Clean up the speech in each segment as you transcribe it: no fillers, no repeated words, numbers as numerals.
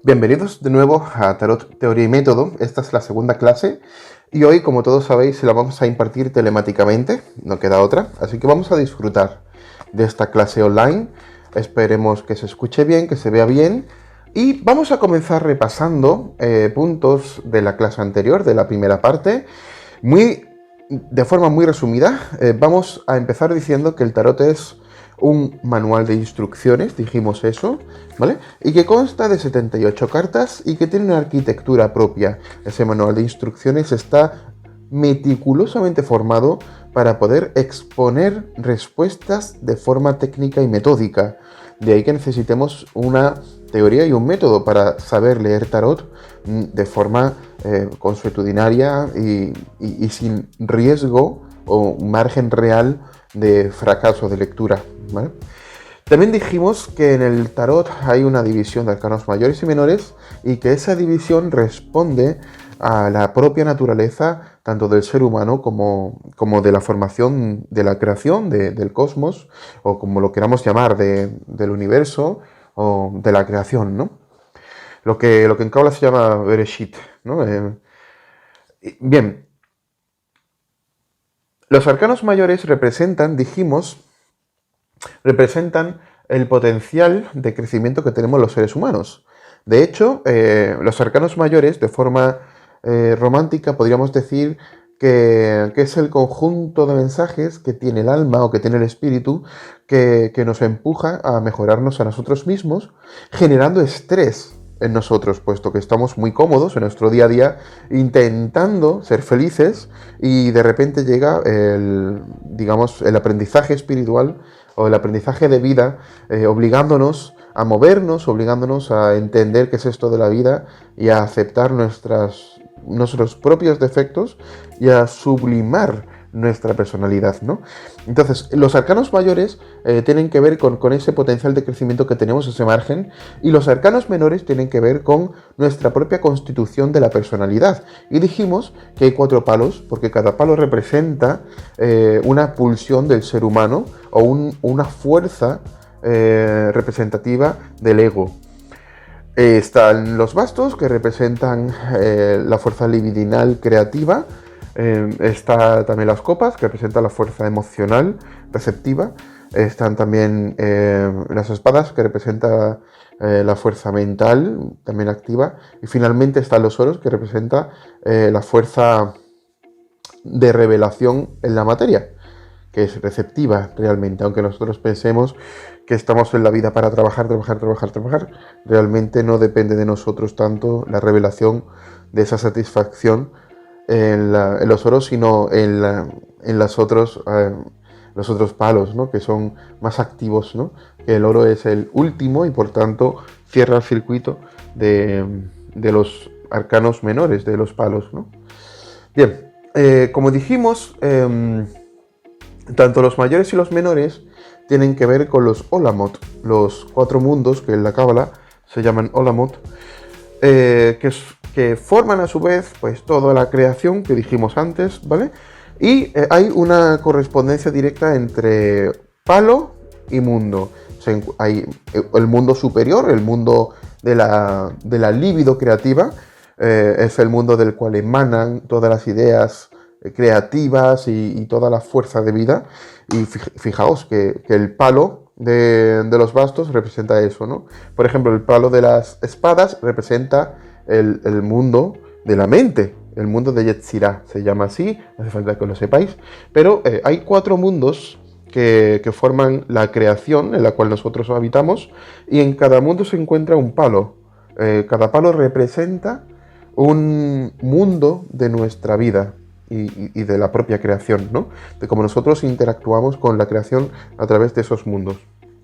Bienvenidos de nuevo a Tarot Teoría y Método. Esta es la segunda clase y hoy, como todos sabéis, se la vamos a impartir telemáticamente, no queda otra, así que vamos a disfrutar de esta clase online. Esperemos que se escuche bien, que se vea bien y vamos a comenzar repasando puntos de la clase anterior, de la primera parte, de forma muy resumida. Vamos a empezar diciendo que el tarot es un manual de instrucciones, dijimos eso, ¿vale? Y que consta de 78 cartas y que tiene una arquitectura propia. Ese manual de instrucciones está meticulosamente formado para poder exponer respuestas de forma técnica y metódica. De ahí que necesitemos una teoría y un método para saber leer tarot de forma consuetudinaria y sin riesgo o margen real de fracaso de lectura, ¿vale? También dijimos que en el tarot hay una división de arcanos mayores y menores y que esa división responde a la propia naturaleza tanto del ser humano como de la formación de la creación del cosmos, o como lo queramos llamar, del universo o de la creación, ¿no? Lo que en Kabbalah se llama Bereshit, ¿no? Bien, los arcanos mayores representan el potencial de crecimiento que tenemos los seres humanos. De hecho, los arcanos mayores, de forma romántica, podríamos decir que es el conjunto de mensajes que tiene el alma o que tiene el espíritu que nos empuja a mejorarnos a nosotros mismos, generando estrés en nosotros, puesto que estamos muy cómodos en nuestro día a día intentando ser felices y de repente llega el aprendizaje espiritual o el aprendizaje de vida, obligándonos a movernos, obligándonos a entender qué es esto de la vida y a aceptar nuestros propios defectos y a sublimar nuestra personalidad, ¿no? Entonces, los arcanos mayores tienen que ver con ese potencial de crecimiento que tenemos, ese margen, y los arcanos menores tienen que ver con nuestra propia constitución de la personalidad. Y dijimos que hay 4 palos, porque cada palo representa una pulsión del ser humano o una fuerza representativa del ego. Están los bastos, que representan la fuerza libidinal creativa. Está también las copas, que representan la fuerza emocional receptiva. Están también las espadas, que representan la fuerza mental también activa. Y finalmente están los oros, que representa la fuerza de revelación en la materia, que es receptiva realmente, aunque nosotros pensemos que estamos en la vida para trabajar, realmente no depende de nosotros tanto la revelación de esa satisfacción en los oros, sino en los otros palos, ¿no? Que son más activos, ¿no? Que el oro es el último y por tanto cierra el circuito de los arcanos menores, de los palos, ¿no? Bien, como dijimos, tanto los mayores y los menores tienen que ver con los Olamot, los 4 mundos que en la Kabbalah se llaman Olamot, que forman a su vez pues toda la creación que dijimos antes, ¿vale? Y hay una correspondencia directa entre palo y mundo. Hay el mundo superior, el mundo de la libido creativa, es el mundo del cual emanan todas las ideas creativas y toda la fuerza de vida. Y fijaos que el palo de los bastos representa eso, ¿no? Por ejemplo, el palo de las espadas representa el mundo de la mente, el mundo de Yetzirah, se llama así, no hace falta que lo sepáis, pero hay 4 mundos que forman la creación en la cual nosotros habitamos, y en cada mundo se encuentra un palo. Cada palo representa un mundo de nuestra vida y de la propia creación, ¿no? De cómo nosotros interactuamos con la creación a través de esos mundos,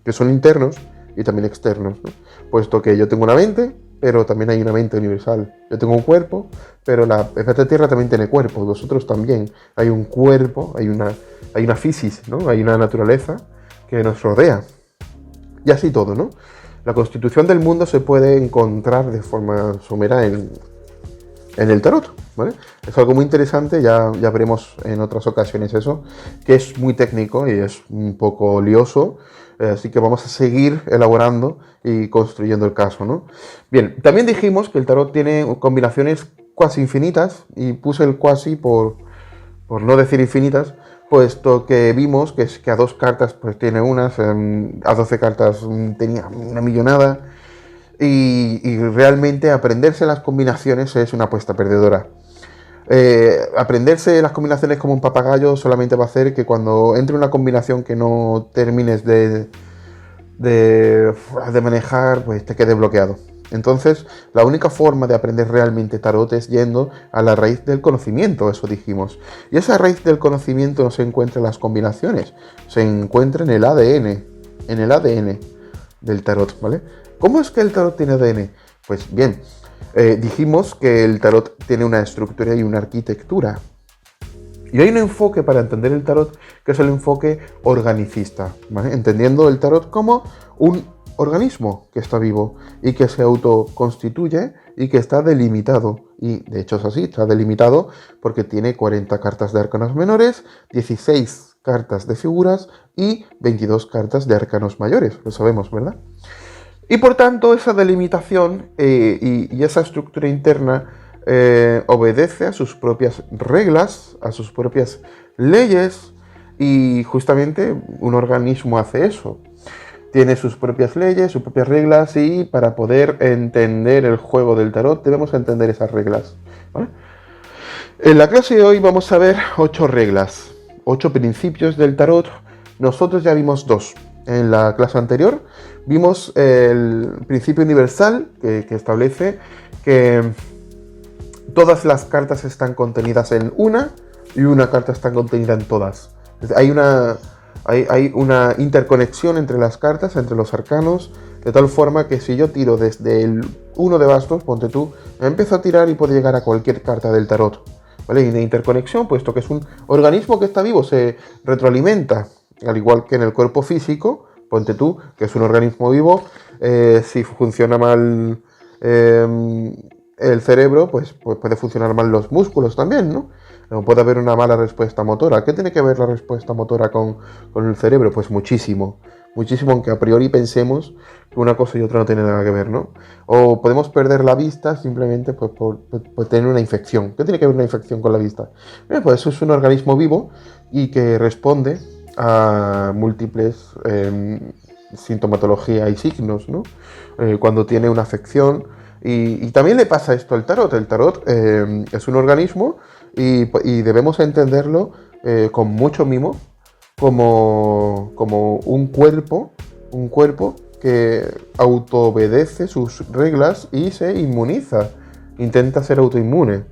que son internos y también externos, ¿no? Puesto que yo tengo una mente, pero también hay una mente universal. Yo tengo un cuerpo, pero la planeta Tierra también tiene cuerpo, vosotros también. Hay un cuerpo, hay una fisis, ¿no? Hay una naturaleza que nos rodea. Y así todo, ¿no? La constitución del mundo se puede encontrar de forma somera en el tarot, ¿vale? Es algo muy interesante, ya veremos en otras ocasiones eso, que es muy técnico y es un poco lioso, así que vamos a seguir elaborando y construyendo el caso, ¿no? Bien, también dijimos que el tarot tiene combinaciones cuasi infinitas, y puse el cuasi por no decir infinitas, puesto que vimos que a 2 cartas pues tiene unas, a 12 cartas tenía una millonada, y realmente aprenderse las combinaciones es una apuesta perdedora. Aprenderse las combinaciones como un papagayo solamente va a hacer que cuando entre una combinación que no termines de manejar, pues te quede bloqueado. Entonces, la única forma de aprender realmente tarot es yendo a la raíz del conocimiento, eso dijimos. Y esa raíz del conocimiento no se encuentra en las combinaciones, se encuentra en el ADN del tarot, ¿vale? ¿Cómo es que el tarot tiene ADN? Pues bien, dijimos que el tarot tiene una estructura y una arquitectura. Y hay un enfoque para entender el tarot que es el enfoque organicista, ¿vale? Entendiendo el tarot como un organismo que está vivo y que se autoconstituye y que está delimitado. Y de hecho es así, está delimitado porque tiene 40 cartas de arcanos menores, 16 cartas de figuras y 22 cartas de arcanos mayores, lo sabemos, ¿verdad? Y por tanto esa delimitación y esa estructura interna obedece a sus propias reglas, a sus propias leyes, y justamente un organismo hace eso. Tiene sus propias leyes, sus propias reglas, y para poder entender el juego del tarot debemos entender esas reglas, ¿vale? En la clase de hoy vamos a ver 8 reglas, 8 principios del tarot. Nosotros ya vimos 2. En la clase anterior vimos el principio universal que establece que todas las cartas están contenidas en una y una carta está contenida en todas. Hay una interconexión entre las cartas, entre los arcanos, de tal forma que si yo tiro desde el 1 de bastos, ponte tú, empiezo a tirar y puedo llegar a cualquier carta del tarot, ¿vale? Y de interconexión, puesto que es un organismo que está vivo, se retroalimenta, al igual que en el cuerpo físico, ponte tú, que es un organismo vivo, si funciona mal el cerebro, pues puede funcionar mal los músculos también, ¿no? Puede haber una mala respuesta motora. ¿Qué tiene que ver la respuesta motora con el cerebro? Pues muchísimo, muchísimo, aunque a priori pensemos que una cosa y otra no tienen nada que ver, ¿no? O podemos perder la vista simplemente pues, por tener una infección. ¿Qué tiene que ver una infección con la vista? Pues eso es un organismo vivo y que responde a múltiples sintomatología y signos, ¿no? Cuando tiene una afección. Y también le pasa esto al tarot. El tarot es un organismo y debemos entenderlo con mucho mimo como un cuerpo que autoobedece sus reglas y se inmuniza, intenta ser autoinmune.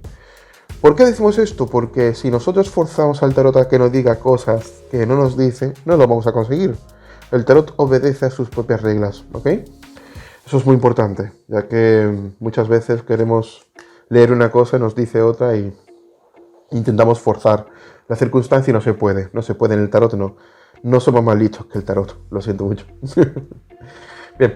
¿Por qué decimos esto? Porque si nosotros forzamos al tarot a que nos diga cosas que no nos dice, no lo vamos a conseguir. El tarot obedece a sus propias reglas, ¿ok? Eso es muy importante, ya que muchas veces queremos leer una cosa, nos dice otra y intentamos forzar la circunstancia y no se puede en el tarot, no. No somos más listos que el tarot, lo siento mucho. Bien,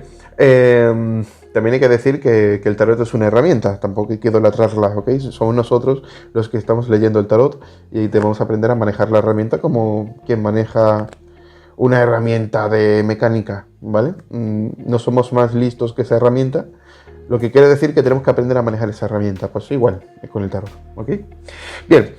también hay que decir que el tarot es una herramienta, tampoco hay que idolatrarla, ¿ok? Somos nosotros los que estamos leyendo el tarot y debemos aprender a manejar la herramienta como quien maneja una herramienta de mecánica, ¿vale? No somos más listos que esa herramienta, lo que quiere decir que tenemos que aprender a manejar esa herramienta, pues igual con el tarot, ¿ok? Bien,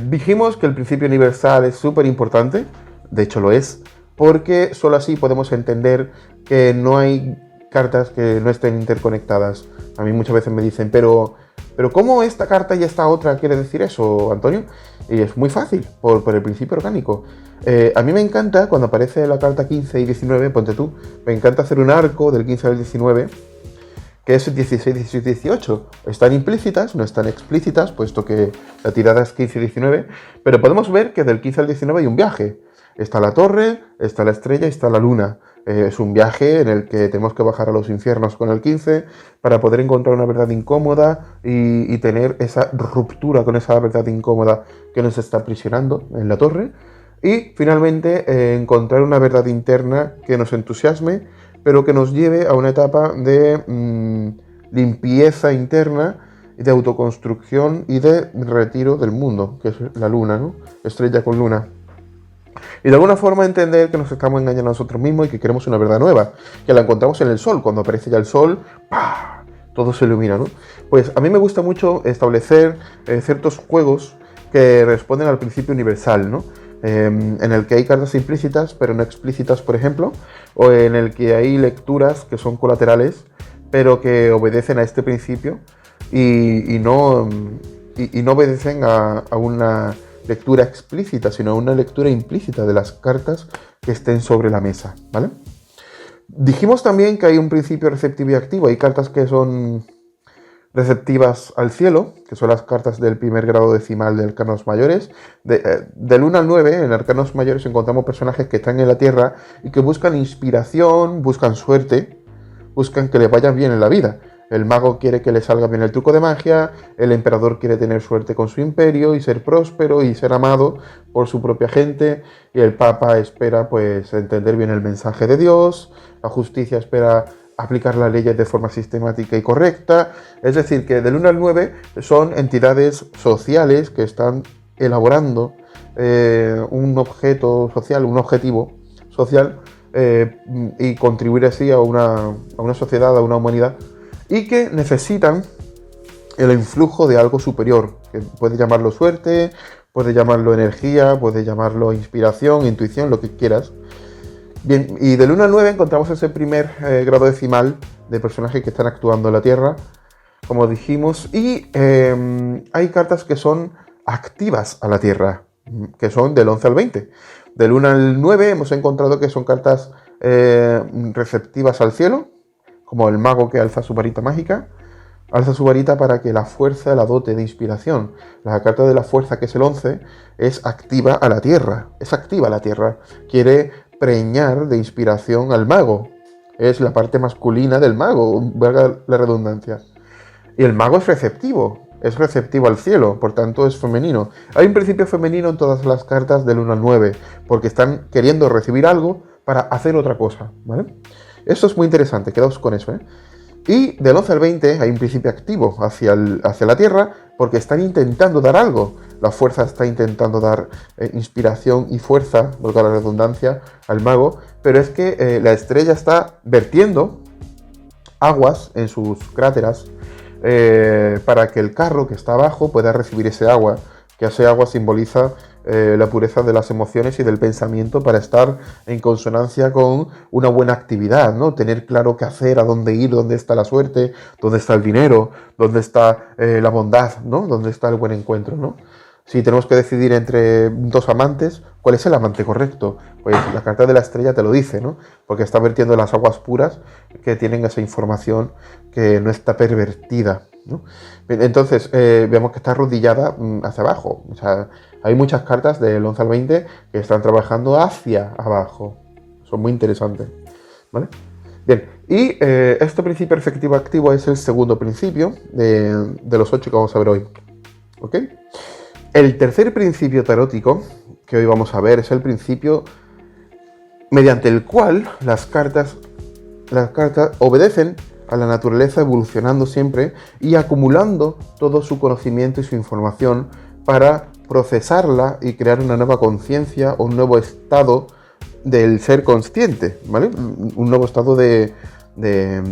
dijimos que el principio universal es súper importante, de hecho lo es, porque solo así podemos entender que no hay cartas que no estén interconectadas. A mí muchas veces me dicen, pero ¿cómo esta carta y esta otra quiere decir eso, Antonio? Y es muy fácil, por el principio orgánico. A mí me encanta, cuando aparece la carta 15 y 19, ponte tú, me encanta hacer un arco del 15 al 19, que es 16, 17 y 18. Están implícitas, no están explícitas, puesto que la tirada es 15 y 19, pero podemos ver que del 15 al 19 hay un viaje. Está la torre, está la estrella y está la luna. Es un viaje en el que tenemos que bajar a los infiernos con el 15 para poder encontrar una verdad incómoda y tener esa ruptura con esa verdad incómoda que nos está aprisionando en la torre. Y finalmente encontrar una verdad interna que nos entusiasme, pero que nos lleve a una etapa de limpieza interna y de autoconstrucción y de retiro del mundo, que es la luna, ¿no? Estrella con luna. Y de alguna forma entender que nos estamos engañando a nosotros mismos y que queremos una verdad nueva, que la encontramos en el sol. Cuando aparece ya el sol, ¡pah!, todo se ilumina, ¿no? Pues a mí me gusta mucho establecer ciertos juegos que responden al principio universal, ¿no? En el que hay cartas implícitas pero no explícitas, por ejemplo, o en el que hay lecturas que son colaterales pero que obedecen a este principio y no obedecen a una lectura explícita, sino a una lectura implícita de las cartas que estén sobre la mesa, ¿vale? Dijimos también que hay un principio receptivo y activo. Hay cartas que son receptivas al cielo, que son las cartas del primer grado decimal de arcanos mayores. Del 1 al 9, en arcanos mayores encontramos personajes que están en la tierra y que buscan inspiración, buscan suerte, buscan que les vaya bien en la vida. El mago quiere que le salga bien el truco de magia, el emperador quiere tener suerte con su imperio y ser próspero y ser amado por su propia gente, y el papa espera pues entender bien el mensaje de Dios, la justicia espera aplicar las leyes de forma sistemática y correcta. Es decir, que del 1 al 9 son entidades sociales que están elaborando un objeto social, un objetivo social, y contribuir así a una sociedad, a una humanidad, y que necesitan el influjo de algo superior, que puede llamarlo suerte, puede llamarlo energía, puede llamarlo inspiración, intuición, lo que quieras. Bien, y del 1 al 9 encontramos ese primer grado decimal de personajes que están actuando en la Tierra, como dijimos, y hay cartas que son activas a la Tierra, que son del 11 al 20. Del 1 al 9 hemos encontrado que son cartas receptivas al cielo, como el mago que alza su varita mágica, alza su varita para que la fuerza la dote de inspiración. La carta de la fuerza, que es el 11, es activa a la Tierra, es activa a la Tierra, quiere preñar de inspiración al mago, es la parte masculina del mago, valga la redundancia. Y el mago es receptivo al cielo, por tanto es femenino. Hay un principio femenino en todas las cartas del 1 al 9, porque están queriendo recibir algo para hacer otra cosa, ¿vale? Esto es muy interesante, quedaos con eso, ¿eh? Y del 11 al 20 hay un principio activo hacia la Tierra, porque están intentando dar algo. La fuerza está intentando dar inspiración y fuerza, valga la redundancia, al mago, pero es que la estrella está vertiendo aguas en sus cráteras para que el carro que está abajo pueda recibir ese agua, que ese agua simboliza la pureza de las emociones y del pensamiento para estar en consonancia con una buena actividad, ¿no? Tener claro qué hacer, a dónde ir, dónde está la suerte, dónde está el dinero, dónde está la bondad, ¿no? Dónde está el buen encuentro, ¿no? Si tenemos que decidir entre dos amantes, ¿cuál es el amante correcto? Pues la carta de la estrella te lo dice, ¿no? Porque está vertiendo las aguas puras que tienen esa información que no está pervertida, ¿no? Entonces, vemos que está arrodillada hacia abajo. O sea, hay muchas cartas del 11 al 20 que están trabajando hacia abajo. Son muy interesantes, ¿vale? Bien, y este principio efectivo activo es el segundo principio de los 8 que vamos a ver hoy, ¿ok? El tercer principio tarótico que hoy vamos a ver es el principio mediante el cual las cartas obedecen a la naturaleza, evolucionando siempre y acumulando todo su conocimiento y su información para procesarla y crear una nueva conciencia o un nuevo estado del ser consciente, ¿vale? Un nuevo estado de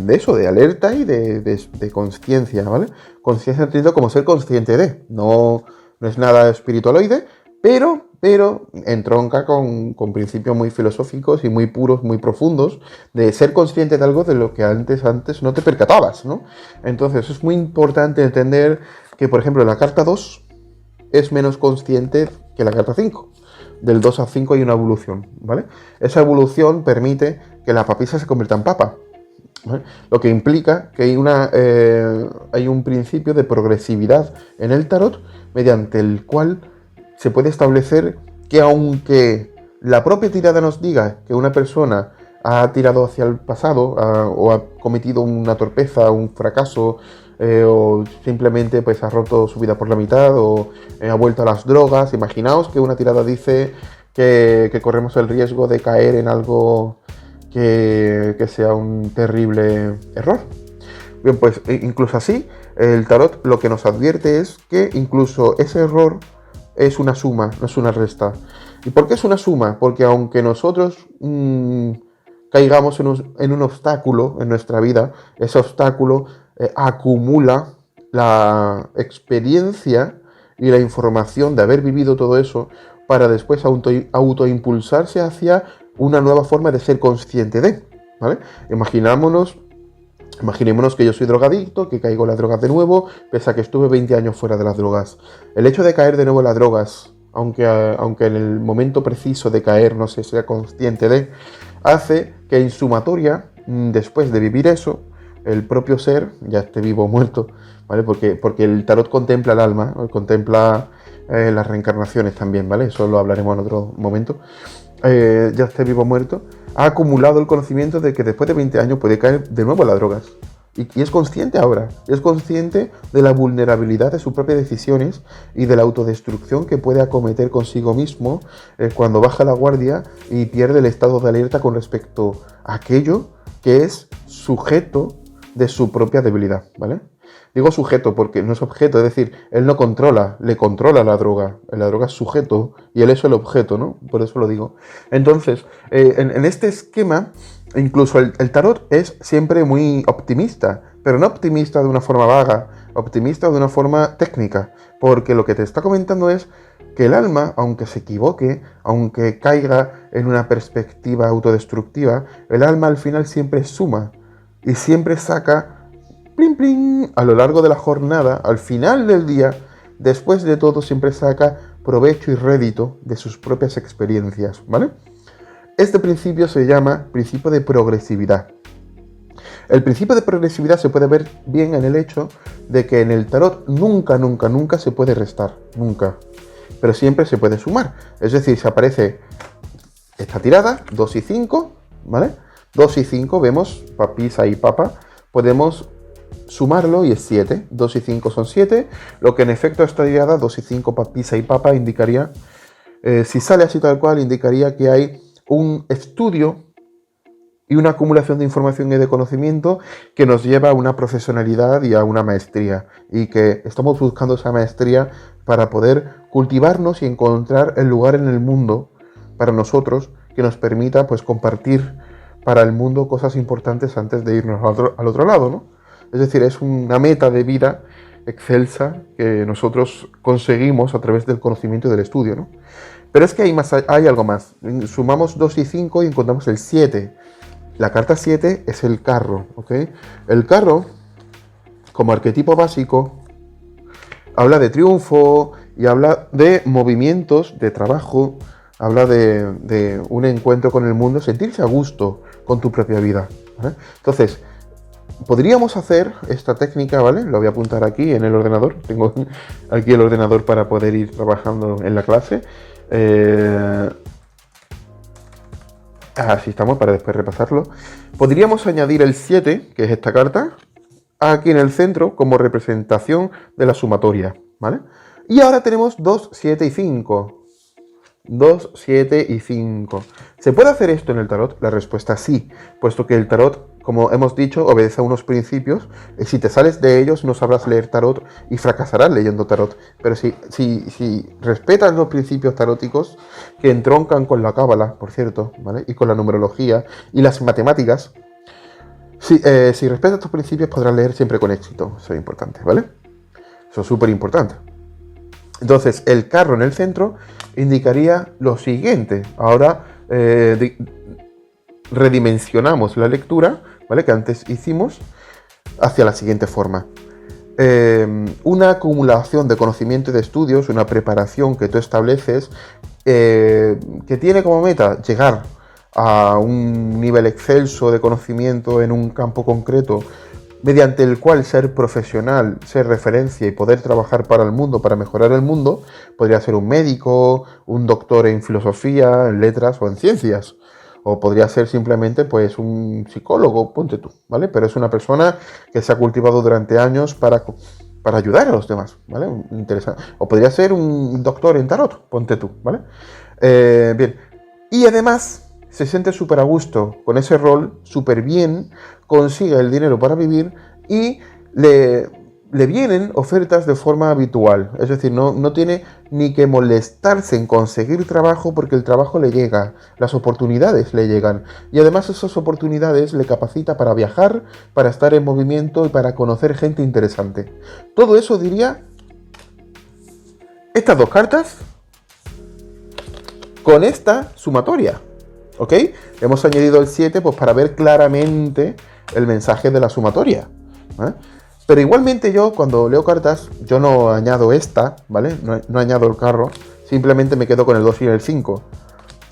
eso, de alerta y de conciencia, ¿vale? Conciencia entendido como ser consciente de, no es nada espiritualoide, pero entronca con principios muy filosóficos y muy puros, muy profundos, de ser consciente de algo de lo que antes no te percatabas, ¿no? Entonces es muy importante entender que, por ejemplo, la carta 2 es menos consciente que la carta 5. Del 2 a 5 hay una evolución, ¿vale? Esa evolución permite que la papisa se convierta en papa, ¿vale? Lo que implica que hay un principio de progresividad en el tarot mediante el cual se puede establecer que, aunque la propia tirada nos diga que una persona ha tirado hacia el pasado o ha cometido una torpeza, un fracaso, o simplemente pues ha roto su vida por la mitad o ha vuelto a las drogas, imaginaos que una tirada dice que corremos el riesgo de caer en algo que sea un terrible error. Bien, pues incluso así, El tarot lo que nos advierte es que incluso ese error es una suma, no es una resta. ¿Y por qué es una suma? Porque aunque nosotros caigamos en un obstáculo en nuestra vida, ese obstáculo acumula la experiencia y la información de haber vivido todo eso para después autoimpulsarse hacia una nueva forma de ser consciente de, ¿vale? Imaginémonos que yo soy drogadicto, que caigo en las drogas de nuevo, pese a que estuve 20 años fuera de las drogas. El hecho de caer de nuevo en las drogas, aunque en el momento preciso de caer no se sea consciente de, hace que en sumatoria, después de vivir eso, el propio ser, ya esté vivo o muerto, ¿vale? Porque el tarot contempla el alma, contempla las reencarnaciones también, ¿vale? Eso lo hablaremos en otro momento. Ya esté vivo o muerto, ha acumulado el conocimiento de que después de 20 años puede caer de nuevo a las drogas. Y es consciente ahora, es consciente de la vulnerabilidad de sus propias decisiones y de la autodestrucción que puede acometer consigo mismo cuando baja la guardia y pierde el estado de alerta con respecto a aquello que es sujeto de su propia debilidad, ¿vale? Digo sujeto porque no es objeto, es decir, él no controla, le controla la droga es sujeto y él es el objeto, ¿no? Por eso lo digo. Entonces, en este esquema, incluso el tarot es siempre muy optimista, pero no optimista de una forma vaga, optimista de una forma técnica, porque lo que te está comentando es que el alma, aunque se equivoque, aunque caiga en una perspectiva autodestructiva, el alma al final siempre suma y siempre saca plin, plin, a lo largo de la jornada, al final del día, después de todo, siempre saca provecho y rédito de sus propias experiencias, ¿vale? Este principio se llama principio de progresividad. El principio de progresividad se puede ver bien en el hecho de que en el tarot nunca se puede restar, nunca, pero siempre se puede sumar. Es decir, si aparece esta tirada, 2 y 5, ¿vale? 2 y 5, vemos papisa y papa, podemos sumarlo y es 7. 2 y 5 son 7, lo que en efecto esta tirada, 2 y 5, papisa y papa, indicaría, si sale así tal cual, indicaría que hay un estudio y una acumulación de información y de conocimiento que nos lleva a una profesionalidad y a una maestría, y que estamos buscando esa maestría para poder cultivarnos y encontrar el lugar en el mundo para nosotros que nos permita pues compartir para el mundo cosas importantes antes de irnos al otro lado, ¿no? Es decir, es una meta de vida excelsa que nosotros conseguimos a través del conocimiento y del estudio, ¿no? Pero es que hay algo más. Sumamos 2 y 5 y encontramos el 7. La carta 7 es el carro, ¿ok? El carro, como arquetipo básico, habla de triunfo y habla de movimientos, de trabajo, habla de un encuentro con el mundo, sentirse a gusto con tu propia vida, ¿vale? Entonces, podríamos hacer esta técnica, ¿vale? Lo voy a apuntar aquí en el ordenador. Tengo aquí el ordenador para poder ir trabajando en la clase. Así estamos, para después repasarlo. Podríamos añadir el 7, que es esta carta, aquí en el centro como representación de la sumatoria, ¿vale? Y ahora tenemos 2, 7 y 5. 2, 7 y 5. ¿Se puede hacer esto en el tarot? La respuesta es sí, puesto que el tarot, como hemos dicho, obedece a unos principios. Y si te sales de ellos, no sabrás leer tarot y fracasarás leyendo tarot. Pero si respetas los principios taróticos, que entroncan con la cábala, por cierto, ¿vale? Y con la numerología y las matemáticas, si respetas estos principios, podrás leer siempre con éxito. Eso es importante, ¿vale? Eso es súper importante. Entonces, el carro en el centro indicaría lo siguiente. Ahora redimensionamos la lectura, ¿vale? Que antes hicimos, hacia la siguiente forma. Una acumulación de conocimiento y de estudios, una preparación que tú estableces, que tiene como meta llegar a un nivel excelso de conocimiento en un campo concreto, mediante el cual ser profesional, ser referencia y poder trabajar para el mundo, para mejorar el mundo. Podría ser un médico, un doctor en filosofía, en letras o en ciencias. O podría ser simplemente pues un psicólogo, ponte tú, ¿vale? Pero es una persona que se ha cultivado durante años para ayudar a los demás, ¿vale? Interesante. O podría ser un doctor en tarot, ponte tú, ¿vale? Bien. Y además se siente súper a gusto con ese rol, súper bien, consigue el dinero para vivir y le le vienen ofertas de forma habitual, es decir, no tiene ni que molestarse en conseguir trabajo porque el trabajo le llega, las oportunidades le llegan y además esas oportunidades le capacita para viajar, para estar en movimiento y para conocer gente interesante. Todo eso diría estas dos cartas con esta sumatoria, ¿ok? Hemos añadido el 7 pues para ver claramente el mensaje de la sumatoria, ¿eh? Pero igualmente yo cuando leo cartas, yo no añado esta, ¿vale? No añado el carro, simplemente me quedo con el 2 y el 5.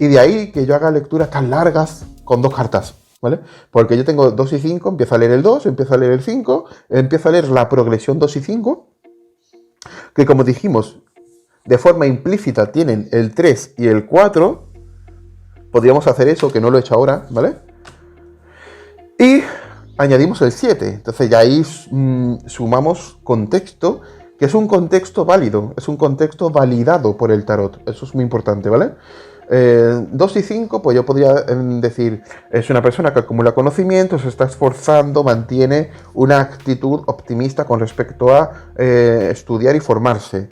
Y de ahí que yo haga lecturas tan largas con dos cartas, ¿vale? Porque yo tengo 2 y 5, empiezo a leer el 2, empiezo a leer el 5, empiezo a leer la progresión 2 y 5, que como dijimos, de forma implícita tienen el 3 y el 4. Podríamos hacer eso, que no lo he hecho ahora, ¿vale? Y añadimos el 7. Entonces ya ahí sumamos contexto, que es un contexto válido, es un contexto validado por el tarot. Eso es muy importante, ¿vale? 2 y 5, pues yo podría decir, es una persona que acumula conocimientos, se está esforzando, mantiene una actitud optimista con respecto a estudiar y formarse.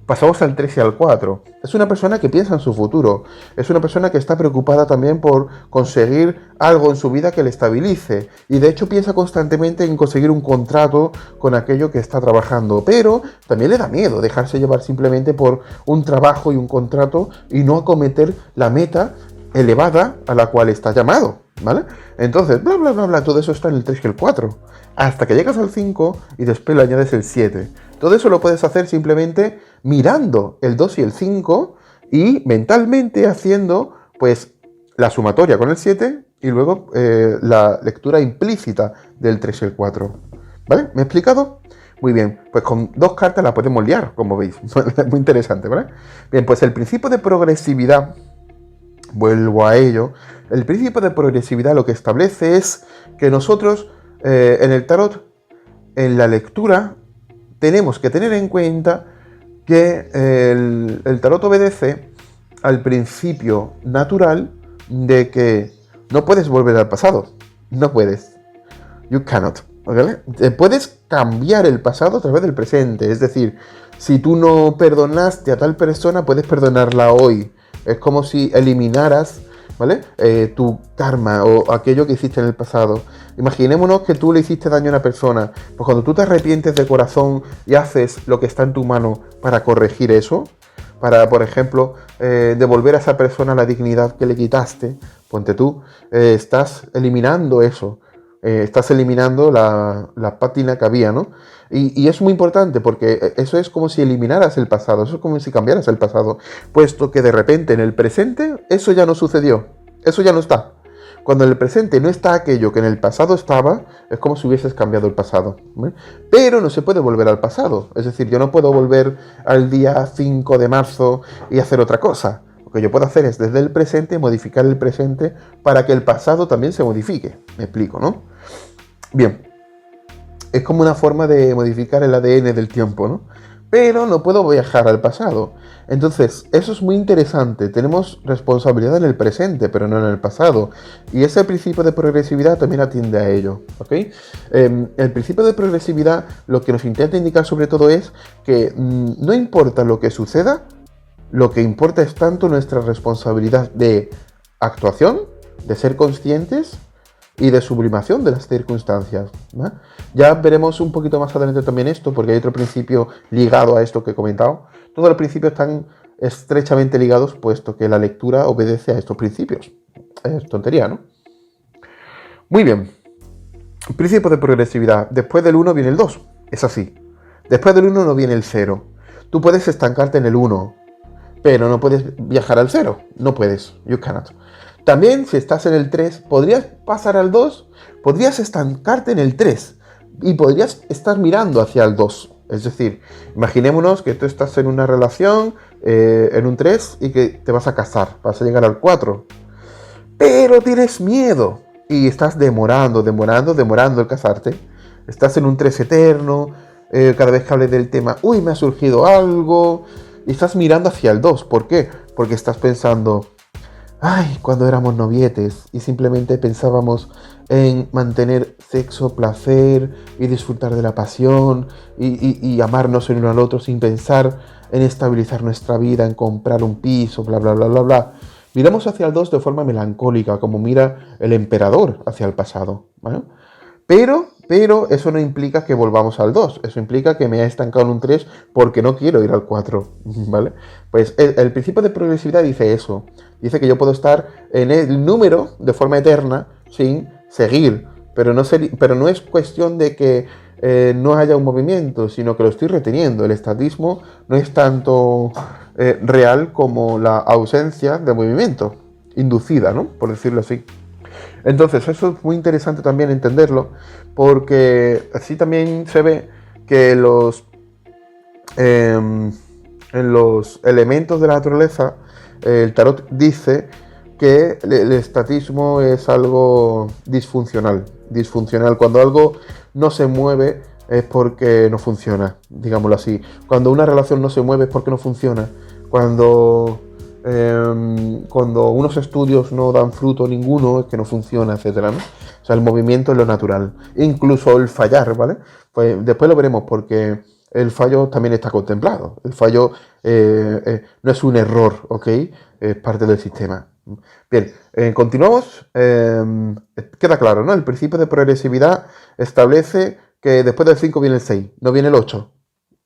Pasamos al 3 y al 4. Es una persona que piensa en su futuro. Es una persona que está preocupada también por conseguir algo en su vida que le estabilice. Y de hecho piensa constantemente en conseguir un contrato con aquello que está trabajando. Pero también le da miedo dejarse llevar simplemente por un trabajo y un contrato y no acometer la meta elevada a la cual está llamado, ¿vale? Entonces, bla, bla, bla, bla, todo eso está en el 3 y el 4. Hasta que llegas al 5 y después le añades el 7. Todo eso lo puedes hacer simplemente mirando el 2 y el 5 y mentalmente haciendo pues la sumatoria con el 7 y luego la lectura implícita del 3 y el 4. ¿Vale? ¿Me he explicado? Muy bien, pues con dos cartas la podemos liar, como veis. Muy interesante, ¿vale? Bien, pues el principio de progresividad, vuelvo a ello, el principio de progresividad lo que establece es que nosotros en el tarot, en la lectura, tenemos que tener en cuenta que el tarot obedece al principio natural de que no puedes volver al pasado. No puedes. You cannot. ¿Vale? Puedes cambiar el pasado a través del presente. Es decir, si tú no perdonaste a tal persona, puedes perdonarla hoy. Es como si eliminaras, ¿vale? Tu karma o aquello que hiciste en el pasado. Imaginémonos que tú le hiciste daño a una persona. Pues cuando tú te arrepientes de corazón y haces lo que está en tu mano para corregir eso, para, por ejemplo, devolver a esa persona la dignidad que le quitaste, ponte tú, estás eliminando eso. Estás eliminando la pátina que había, ¿no? Y es muy importante porque eso es como si eliminaras el pasado, eso es como si cambiaras el pasado, puesto que de repente en el presente eso ya no sucedió, eso ya no está. Cuando en el presente no está aquello que en el pasado estaba, es como si hubieses cambiado el pasado, ¿eh? Pero no se puede volver al pasado, es decir, yo no puedo volver al día 5 de marzo y hacer otra cosa. Lo que yo puedo hacer es desde el presente modificar el presente para que el pasado también se modifique. Me explico, ¿no? Bien, es como una forma de modificar el ADN del tiempo, ¿no? Pero no puedo viajar al pasado. Entonces, eso es muy interesante. Tenemos responsabilidad en el presente, pero no en el pasado. Y ese principio de progresividad también atiende a ello, ¿ok? El principio de progresividad lo que nos intenta indicar sobre todo es que no importa lo que suceda, lo que importa es tanto nuestra responsabilidad de actuación, de ser conscientes y de sublimación de las circunstancias, ¿no? Ya veremos un poquito más adelante también esto, porque hay otro principio ligado a esto que he comentado. Todos los principios están estrechamente ligados, puesto que la lectura obedece a estos principios. Es tontería, ¿no? Muy bien. Principio de progresividad. Después del 1 viene el 2. Es así. Después del 1 no viene el 0. Tú puedes estancarte en el 1, pero no puedes viajar al 0. No puedes. You cannot. También, si estás en el 3, podrías pasar al 2, podrías estancarte en el 3 y podrías estar mirando hacia el 2. Es decir, imaginémonos que tú estás en una relación, en un 3 y que te vas a casar, vas a llegar al 4. Pero tienes miedo y estás demorando el casarte. Estás en un 3 eterno, cada vez que hables del tema, uy, me ha surgido algo, y estás mirando hacia el 2. ¿Por qué? Porque estás pensando... ay, cuando éramos novietes y simplemente pensábamos en mantener sexo, placer y disfrutar de la pasión y amarnos el uno al otro sin pensar en estabilizar nuestra vida, en comprar un piso, bla, bla, bla, bla, bla. Miramos hacia el 2 de forma melancólica, como mira el emperador hacia el pasado, ¿vale? Pero eso no implica que volvamos al 2. Eso implica que me he estancado en un 3 porque no quiero ir al 4, ¿vale? Pues el principio de progresividad dice eso. Dice que yo puedo estar en el número de forma eterna sin seguir. Pero no es cuestión de que no haya un movimiento, sino que lo estoy reteniendo. El estatismo no es tanto real como la ausencia de movimiento, inducida, ¿no? Por decirlo así. Entonces, eso es muy interesante también entenderlo, porque así también se ve que en los elementos de la naturaleza, el tarot dice que el estatismo es algo disfuncional. Disfuncional. Cuando algo no se mueve es porque no funciona, digámoslo así. Cuando una relación no se mueve es porque no funciona. Cuando unos estudios no dan fruto ninguno, es que no funciona, etcétera, ¿no? O sea, el movimiento es lo natural. Incluso el fallar, ¿vale? Pues después lo veremos porque el fallo también está contemplado. El fallo no es un error, ¿ok? Es parte del sistema. Bien, continuamos. Queda claro, ¿no? El principio de progresividad establece que después del 5 viene el 6, no viene el 8.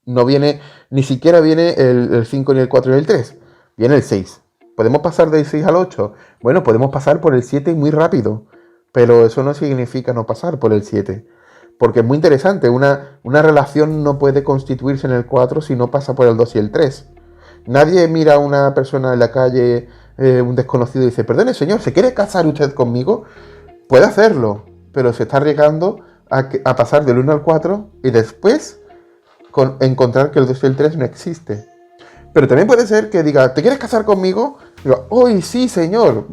No viene, ni siquiera viene el 5, ni el 4, ni el 3. Viene el 6. ¿Podemos pasar del 6 al 8? Bueno, podemos pasar por el 7 muy rápido, pero eso no significa no pasar por el 7. Porque es muy interesante, una relación no puede constituirse en el 4 si no pasa por el 2 y el 3. Nadie mira a una persona en la calle, un desconocido, y dice, perdone señor, ¿se quiere casar usted conmigo? Puede hacerlo, pero se está arriesgando a pasar del 1 al 4 y después encontrar que el 2 y el 3 no existe. Pero también puede ser que diga, ¿te quieres casar conmigo? Digo, ¡uy, sí, señor!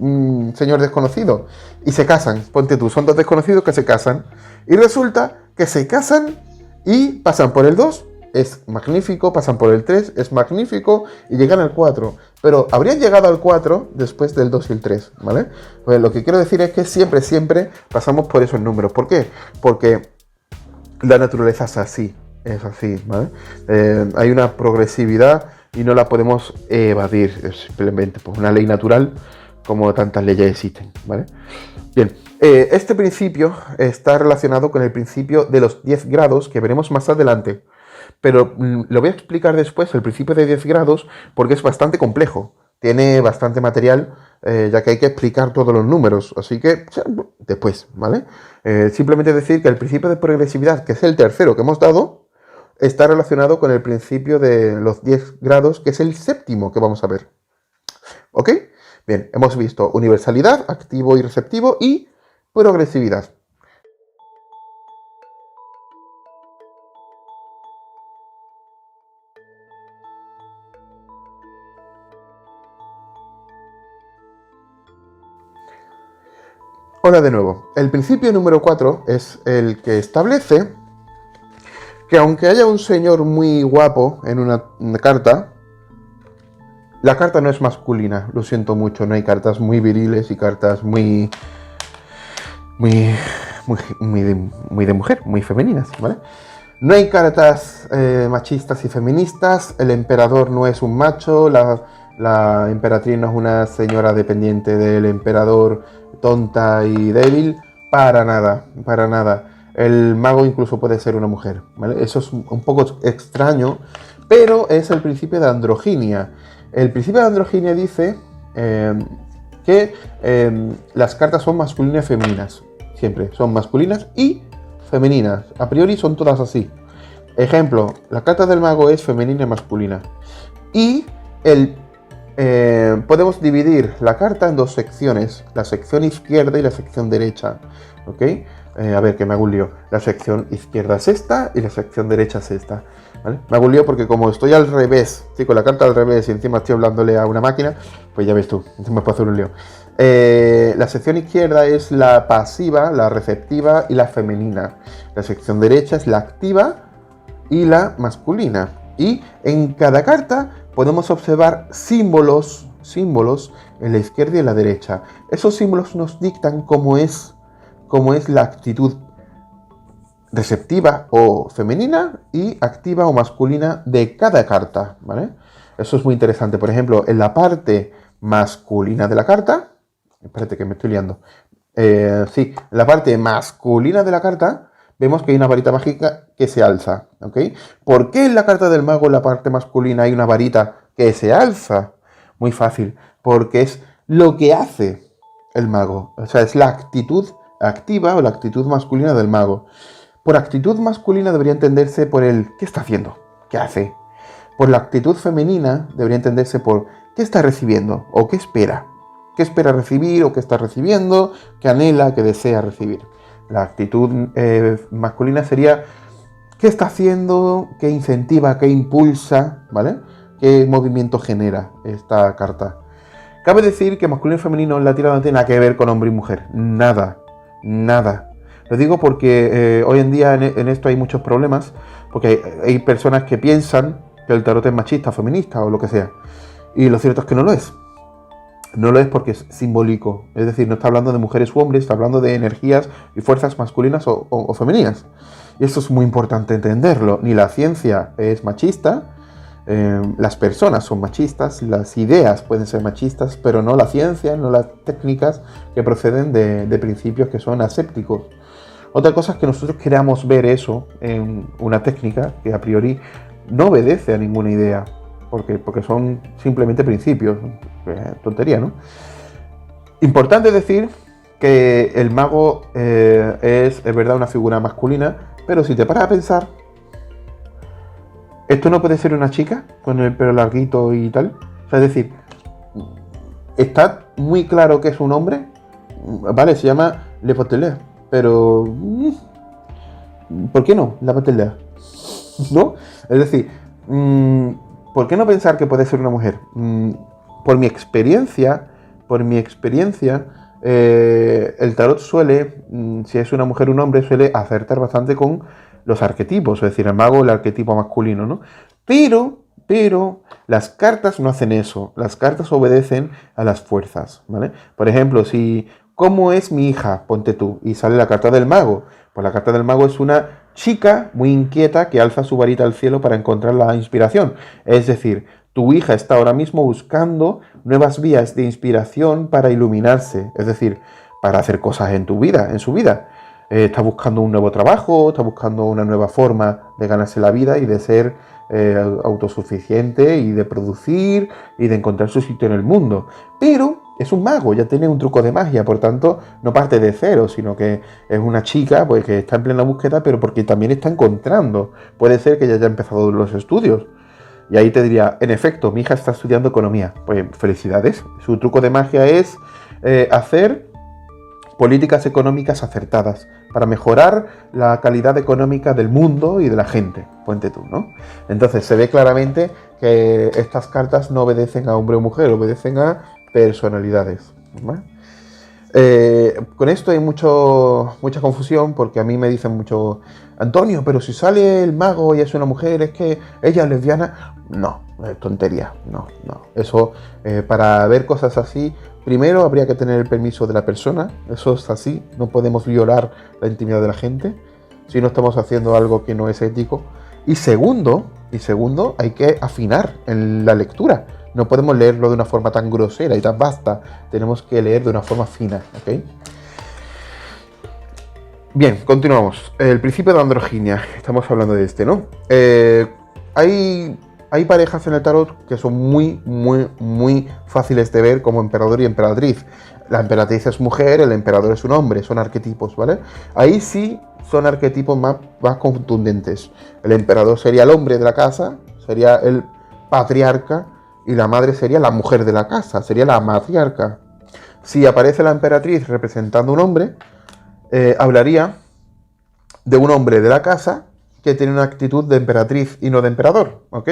Señor desconocido. Y se casan. Ponte tú, son dos desconocidos que se casan. Y resulta que se casan y pasan por el 2, es magnífico, pasan por el 3, es magnífico, y llegan al 4. Pero habrían llegado al 4 después del 2 y el 3, ¿vale? Pues lo que quiero decir es que siempre pasamos por esos números. ¿Por qué? Porque la naturaleza es así, ¿vale? Hay una progresividad y no la podemos evadir, es simplemente pues, una ley natural como tantas leyes existen, ¿vale? Bien, este principio está relacionado con el principio de los 10 grados que veremos más adelante, pero lo voy a explicar después, el principio de 10 grados, porque es bastante complejo, tiene bastante material, ya que hay que explicar todos los números, así que después, ¿vale? Simplemente decir que el principio de progresividad, que es el tercero que hemos dado, está relacionado con el principio de los 10 grados, que es el séptimo que vamos a ver. ¿Ok? Bien, hemos visto universalidad, activo y receptivo, y progresividad. Hola de nuevo. El principio número 4 es el que establece que aunque haya un señor muy guapo en una carta, la carta no es masculina, lo siento mucho, no hay cartas muy viriles y cartas muy de mujer, muy femeninas, ¿vale? No hay cartas machistas y feministas, el emperador no es un macho, la emperatriz no es una señora dependiente del emperador tonta y débil, para nada, para nada. El mago incluso puede ser una mujer, ¿vale? Eso es un poco extraño, pero es el principio de androginia. El principio de androginia dice que las cartas son masculinas y femeninas. Siempre son masculinas y femeninas. A priori son todas así. Ejemplo, la carta del mago es femenina y masculina. Y podemos dividir la carta en dos secciones. La sección izquierda y la sección derecha. ¿Ok? A ver, que me hago un lío. La sección izquierda es esta y la sección derecha es esta. ¿Vale? Me hago un lío porque como estoy al revés, estoy con la carta al revés y encima estoy hablándole a una máquina, pues ya ves tú, me puedo hacer un lío. La sección izquierda es la pasiva, la receptiva y la femenina. La sección derecha es la activa y la masculina. Y en cada carta podemos observar símbolos símbolos en la izquierda y en la derecha. Esos símbolos nos dictan cómo es la actitud receptiva o femenina y activa o masculina de cada carta, ¿vale? Eso es muy interesante. Por ejemplo, en la parte masculina de la carta, espérate que me estoy liando. Sí, en la parte masculina de la carta vemos que hay una varita mágica que se alza, ¿ok? ¿Por qué en la carta del mago, en la parte masculina, hay una varita que se alza? Muy fácil, porque es lo que hace el mago, o sea, es la actitud activa o la actitud masculina del mago. Por actitud masculina debería entenderse por el ¿qué está haciendo? ¿Qué hace? Por la actitud femenina debería entenderse por ¿qué está recibiendo? ¿O qué espera? ¿Qué espera recibir o qué está recibiendo? ¿Qué anhela, qué desea recibir? La actitud masculina sería ¿qué está haciendo? ¿Qué incentiva? ¿Qué impulsa? ¿Vale? ¿Qué movimiento genera esta carta? Cabe decir que masculino y femenino en la tirada no tiene nada que ver con hombre y mujer. Nada. Nada. Lo digo porque hoy en día en esto hay muchos problemas, porque hay personas que piensan que el tarot es machista, feminista o lo que sea. Y lo cierto es que no lo es. No lo es porque es simbólico. Es decir, no está hablando de mujeres u hombres, está hablando de energías y fuerzas masculinas o femeninas. Y esto es muy importante entenderlo. Ni la ciencia es machista, las personas son machistas, las ideas pueden ser machistas, pero no la ciencia, no las técnicas que proceden de principios que son asépticos. Otra cosa es que nosotros queramos ver eso en una técnica que a priori no obedece a ninguna idea, porque son simplemente principios. Tontería, ¿no? Importante decir que el mago es verdad una figura masculina, pero si te paras a pensar, esto no puede ser una chica con el pelo larguito y tal. O sea, es decir, está muy claro que es un hombre, vale, se llama Le Potelet, pero ¿por qué no? La Potelet, ¿no? Es decir, ¿por qué no pensar que puede ser una mujer? Por mi experiencia, el tarot suele, si es una mujer o un hombre, suele acertar bastante con los arquetipos, es decir, el mago, el arquetipo masculino, ¿no? Pero las cartas no hacen eso, las cartas obedecen a las fuerzas, ¿vale? Por ejemplo, si, ¿cómo es mi hija? Ponte tú, y sale la carta del mago. Pues la carta del mago es una chica muy inquieta que alza su varita al cielo para encontrar la inspiración. Es decir, tu hija está ahora mismo buscando nuevas vías de inspiración para iluminarse, es decir, para hacer cosas en tu vida, en su vida. Está buscando un nuevo trabajo, está buscando una nueva forma de ganarse la vida y de ser autosuficiente y de producir y de encontrar su sitio en el mundo. Pero es un mago, ya tiene un truco de magia, por tanto no parte de cero, sino que es una chica pues, que está en plena búsqueda, pero porque también está encontrando. Puede ser que ya haya empezado los estudios. Y ahí te diría, en efecto, mi hija está estudiando economía. Pues felicidades. Su truco de magia es hacer políticas económicas acertadas para mejorar la calidad económica del mundo y de la gente. Ponte tú, ¿no? Entonces se ve claramente que estas cartas no obedecen a hombre o mujer, obedecen a personalidades, ¿vale? Con esto hay mucha confusión porque a mí me dicen mucho, Antonio, pero si sale el mago y es una mujer, es que ella es lesbiana. No, es tontería, no. Eso, para ver cosas así, primero habría que tener el permiso de la persona, eso es así, no podemos violar la intimidad de la gente si no estamos haciendo algo que no es ético. Y segundo, hay que afinar en la lectura. No podemos leerlo de una forma tan grosera y tan vasta. Tenemos que leer de una forma fina, ¿ok? Bien, continuamos. El principio de androginia. Estamos hablando de este, ¿no? Hay parejas en el tarot que son muy fáciles de ver como emperador y emperatriz. La emperatriz es mujer, el emperador es un hombre. Son arquetipos, ¿vale? Ahí sí son arquetipos más contundentes. El emperador sería el hombre de la casa, sería el patriarca, y la madre sería la mujer de la casa, sería la matriarca. Si aparece la emperatriz representando un hombre, hablaría de un hombre de la casa que tiene una actitud de emperatriz y no de emperador, ¿ok?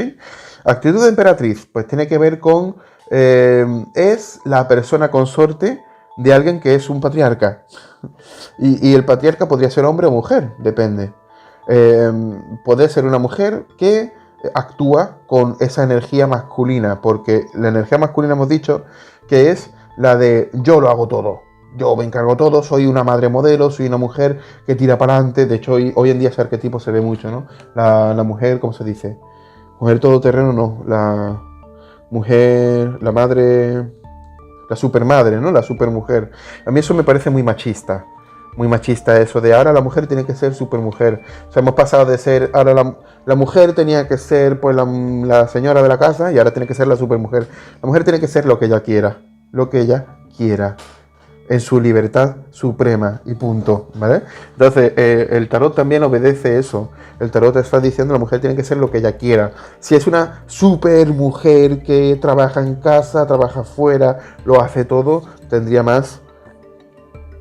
Actitud de emperatriz, pues tiene que ver con, es la persona consorte de alguien que es un patriarca. Y el patriarca podría ser hombre o mujer, depende. Puede ser una mujer que actúa con esa energía masculina, porque la energía masculina hemos dicho que es la de yo lo hago todo, yo me encargo todo, soy una madre modelo, soy una mujer que tira para adelante. De hecho, hoy en día ese arquetipo se ve mucho, ¿no? La mujer, ¿cómo se dice? Mujer todoterreno, no, la mujer, la madre, la supermadre, ¿no? La supermujer. A mí eso me parece muy machista eso de ahora la mujer tiene que ser supermujer. O sea, hemos pasado de ser, ahora la mujer tenía que ser pues la señora de la casa y ahora tiene que ser la supermujer. La mujer tiene que ser lo que ella quiera, en su libertad suprema y punto, ¿vale? Entonces, el tarot también obedece eso. El tarot está diciendo que la mujer tiene que ser lo que ella quiera. Si es una super mujer que trabaja en casa, trabaja fuera, lo hace todo, tendría más,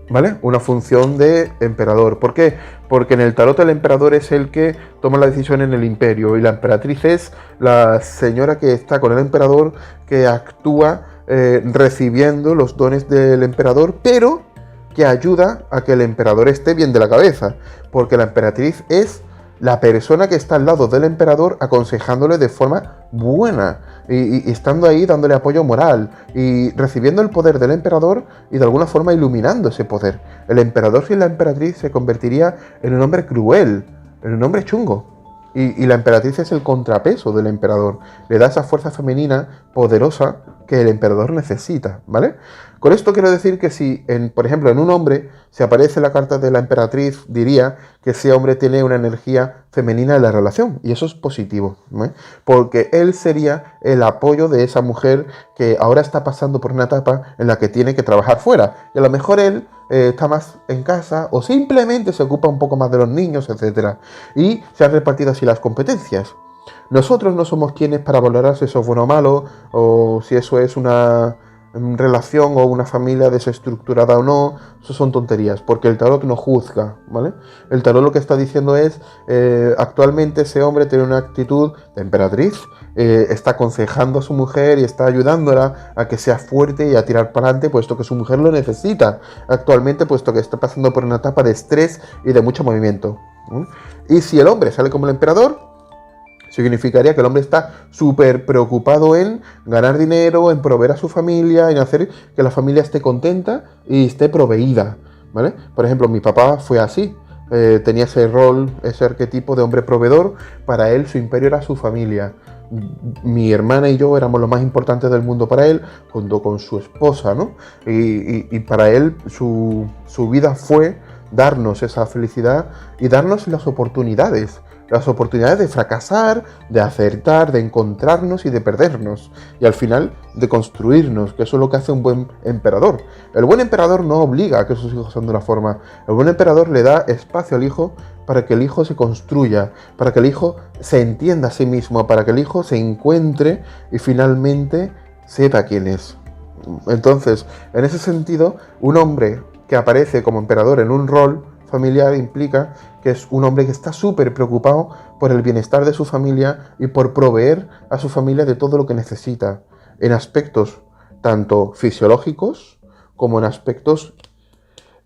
¿vale? Una función de emperador. ¿Por qué? Porque en el tarot el emperador es el que toma la decisión en el imperio y la emperatriz es la señora que está con el emperador, que actúa recibiendo los dones del emperador, pero que ayuda a que el emperador esté bien de la cabeza, porque la emperatriz es la persona que está al lado del emperador aconsejándole de forma buena y estando ahí dándole apoyo moral y recibiendo el poder del emperador y de alguna forma iluminando ese poder. El emperador sin la emperatriz se convertiría en un hombre cruel, en un hombre chungo. Y la emperatriz es el contrapeso del emperador. Le da esa fuerza femenina poderosa que el emperador necesita, ¿vale? Con esto quiero decir que si, por ejemplo, en un hombre se aparece la carta de la emperatriz, diría que ese hombre tiene una energía femenina en la relación. Y eso es positivo, ¿vale? Porque él sería el apoyo de esa mujer que ahora está pasando por una etapa en la que tiene que trabajar fuera. Y a lo mejor él está más en casa o simplemente se ocupa un poco más de los niños, etc. Y se han repartido así las competencias. Nosotros no somos quienes para valorar si eso es bueno o malo, o si eso es una relación o una familia desestructurada o no. Eso son tonterías, porque el tarot no juzga, ¿vale? El tarot lo que está diciendo es, actualmente ese hombre tiene una actitud de emperatriz, está aconsejando a su mujer y está ayudándola a que sea fuerte y a tirar para adelante, puesto que su mujer lo necesita actualmente, puesto que está pasando por una etapa de estrés y de mucho movimiento, ¿no? Y si el hombre sale como el emperador, significaría que el hombre está súper preocupado en ganar dinero, en proveer a su familia, en hacer que la familia esté contenta y esté proveída, ¿vale? Por ejemplo, mi papá fue así. Tenía ese rol, ese arquetipo de hombre proveedor. Para él, su imperio era su familia. Mi hermana y yo éramos lo más importantes del mundo para él, junto con su esposa, ¿no? Y para él, su vida fue darnos esa felicidad y darnos las oportunidades de fracasar, de acertar, de encontrarnos y de perdernos, y al final de construirnos, que eso es lo que hace un buen emperador. El buen emperador no obliga a que sus hijos sean de una forma. El buen emperador le da espacio al hijo para que el hijo se construya, para que el hijo se entienda a sí mismo, para que el hijo se encuentre y finalmente sepa quién es. Entonces, en ese sentido, un hombre que aparece como emperador en un rol familiar implica que es un hombre que está súper preocupado por el bienestar de su familia y por proveer a su familia de todo lo que necesita, en aspectos tanto fisiológicos como en aspectos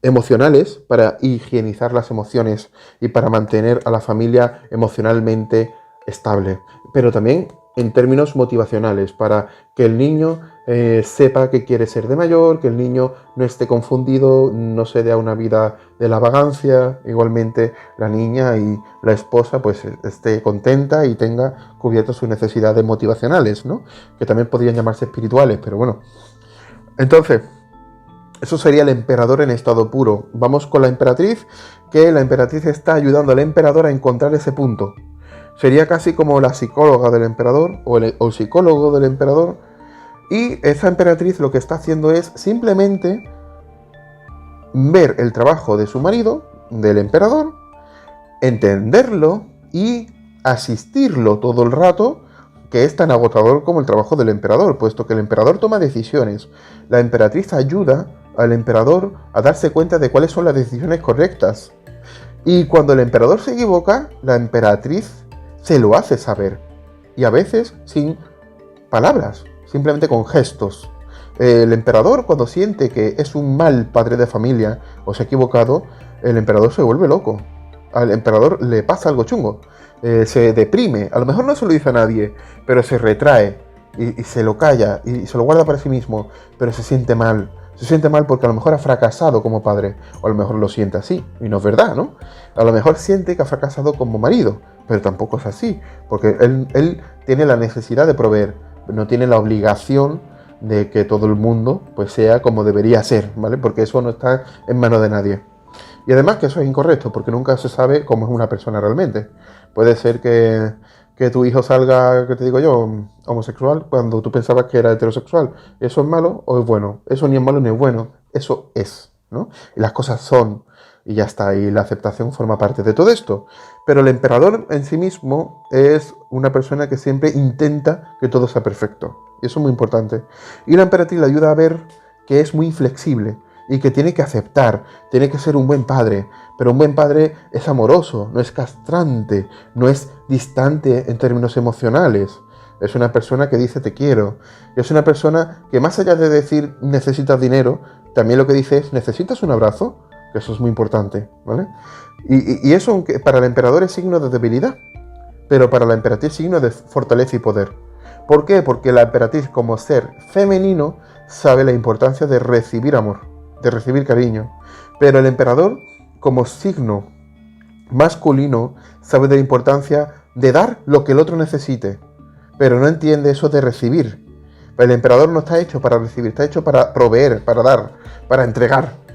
emocionales, para higienizar las emociones y para mantener a la familia emocionalmente estable, pero también en términos motivacionales, para que el niño sepa que quiere ser de mayor, que el niño no esté confundido, no se dé a una vida de la vagancia. Igualmente la niña y la esposa pues esté contenta y tenga cubiertas sus necesidades motivacionales, ¿no? Que también podrían llamarse espirituales, pero bueno. Entonces, eso sería el emperador en estado puro. Vamos con la emperatriz, que la emperatriz está ayudando al emperador a encontrar ese punto. Sería casi como la psicóloga del emperador o el psicólogo del emperador. Y esa emperatriz lo que está haciendo es simplemente ver el trabajo de su marido, del emperador, entenderlo y asistirlo todo el rato, que es tan agotador como el trabajo del emperador, puesto que el emperador toma decisiones. La emperatriz ayuda al emperador a darse cuenta de cuáles son las decisiones correctas. Y cuando el emperador se equivoca, la emperatriz se lo hace saber. Y a veces sin palabras, simplemente con gestos. El emperador, cuando siente que es un mal padre de familia o se ha equivocado, el emperador se vuelve loco. Al emperador le pasa algo chungo. se deprime. A lo mejor no se lo dice a nadie, pero se retrae y se lo calla y se lo guarda para sí mismo, pero se siente mal. Se siente mal porque a lo mejor ha fracasado como padre, o a lo mejor lo siente así, y no es verdad, ¿no? A lo mejor siente que ha fracasado como marido, pero tampoco es así, porque él tiene la necesidad de proveer, no tiene la obligación de que todo el mundo pues sea como debería ser, ¿vale? Porque eso no está en manos de nadie. Y además que eso es incorrecto, porque nunca se sabe cómo es una persona realmente. Puede ser que tu hijo salga, ¿qué te digo yo?, homosexual, cuando tú pensabas que era heterosexual. ¿Eso es malo o es bueno? Eso ni es malo ni es bueno, eso es, ¿no? Y las cosas son, y ya está, y la aceptación forma parte de todo esto. Pero el emperador en sí mismo es una persona que siempre intenta que todo sea perfecto. Y eso es muy importante. Y la emperatriz le ayuda a ver que es muy flexible y que tiene que aceptar, tiene que ser un buen padre. Pero un buen padre es amoroso, no es castrante, no es distante en términos emocionales. Es una persona que dice te quiero. Y es una persona que más allá de decir necesitas dinero, también lo que dice es necesitas un abrazo, que eso es muy importante, ¿vale? Y eso aunque para el emperador es signo de debilidad, pero para la emperatriz es signo de fortaleza y poder. ¿Por qué? Porque la emperatriz como ser femenino sabe la importancia de recibir amor, de recibir cariño. Pero el emperador como signo masculino sabe de la importancia de dar lo que el otro necesite, pero no entiende eso de recibir. El emperador no está hecho para recibir, está hecho para proveer, para dar, para entregar.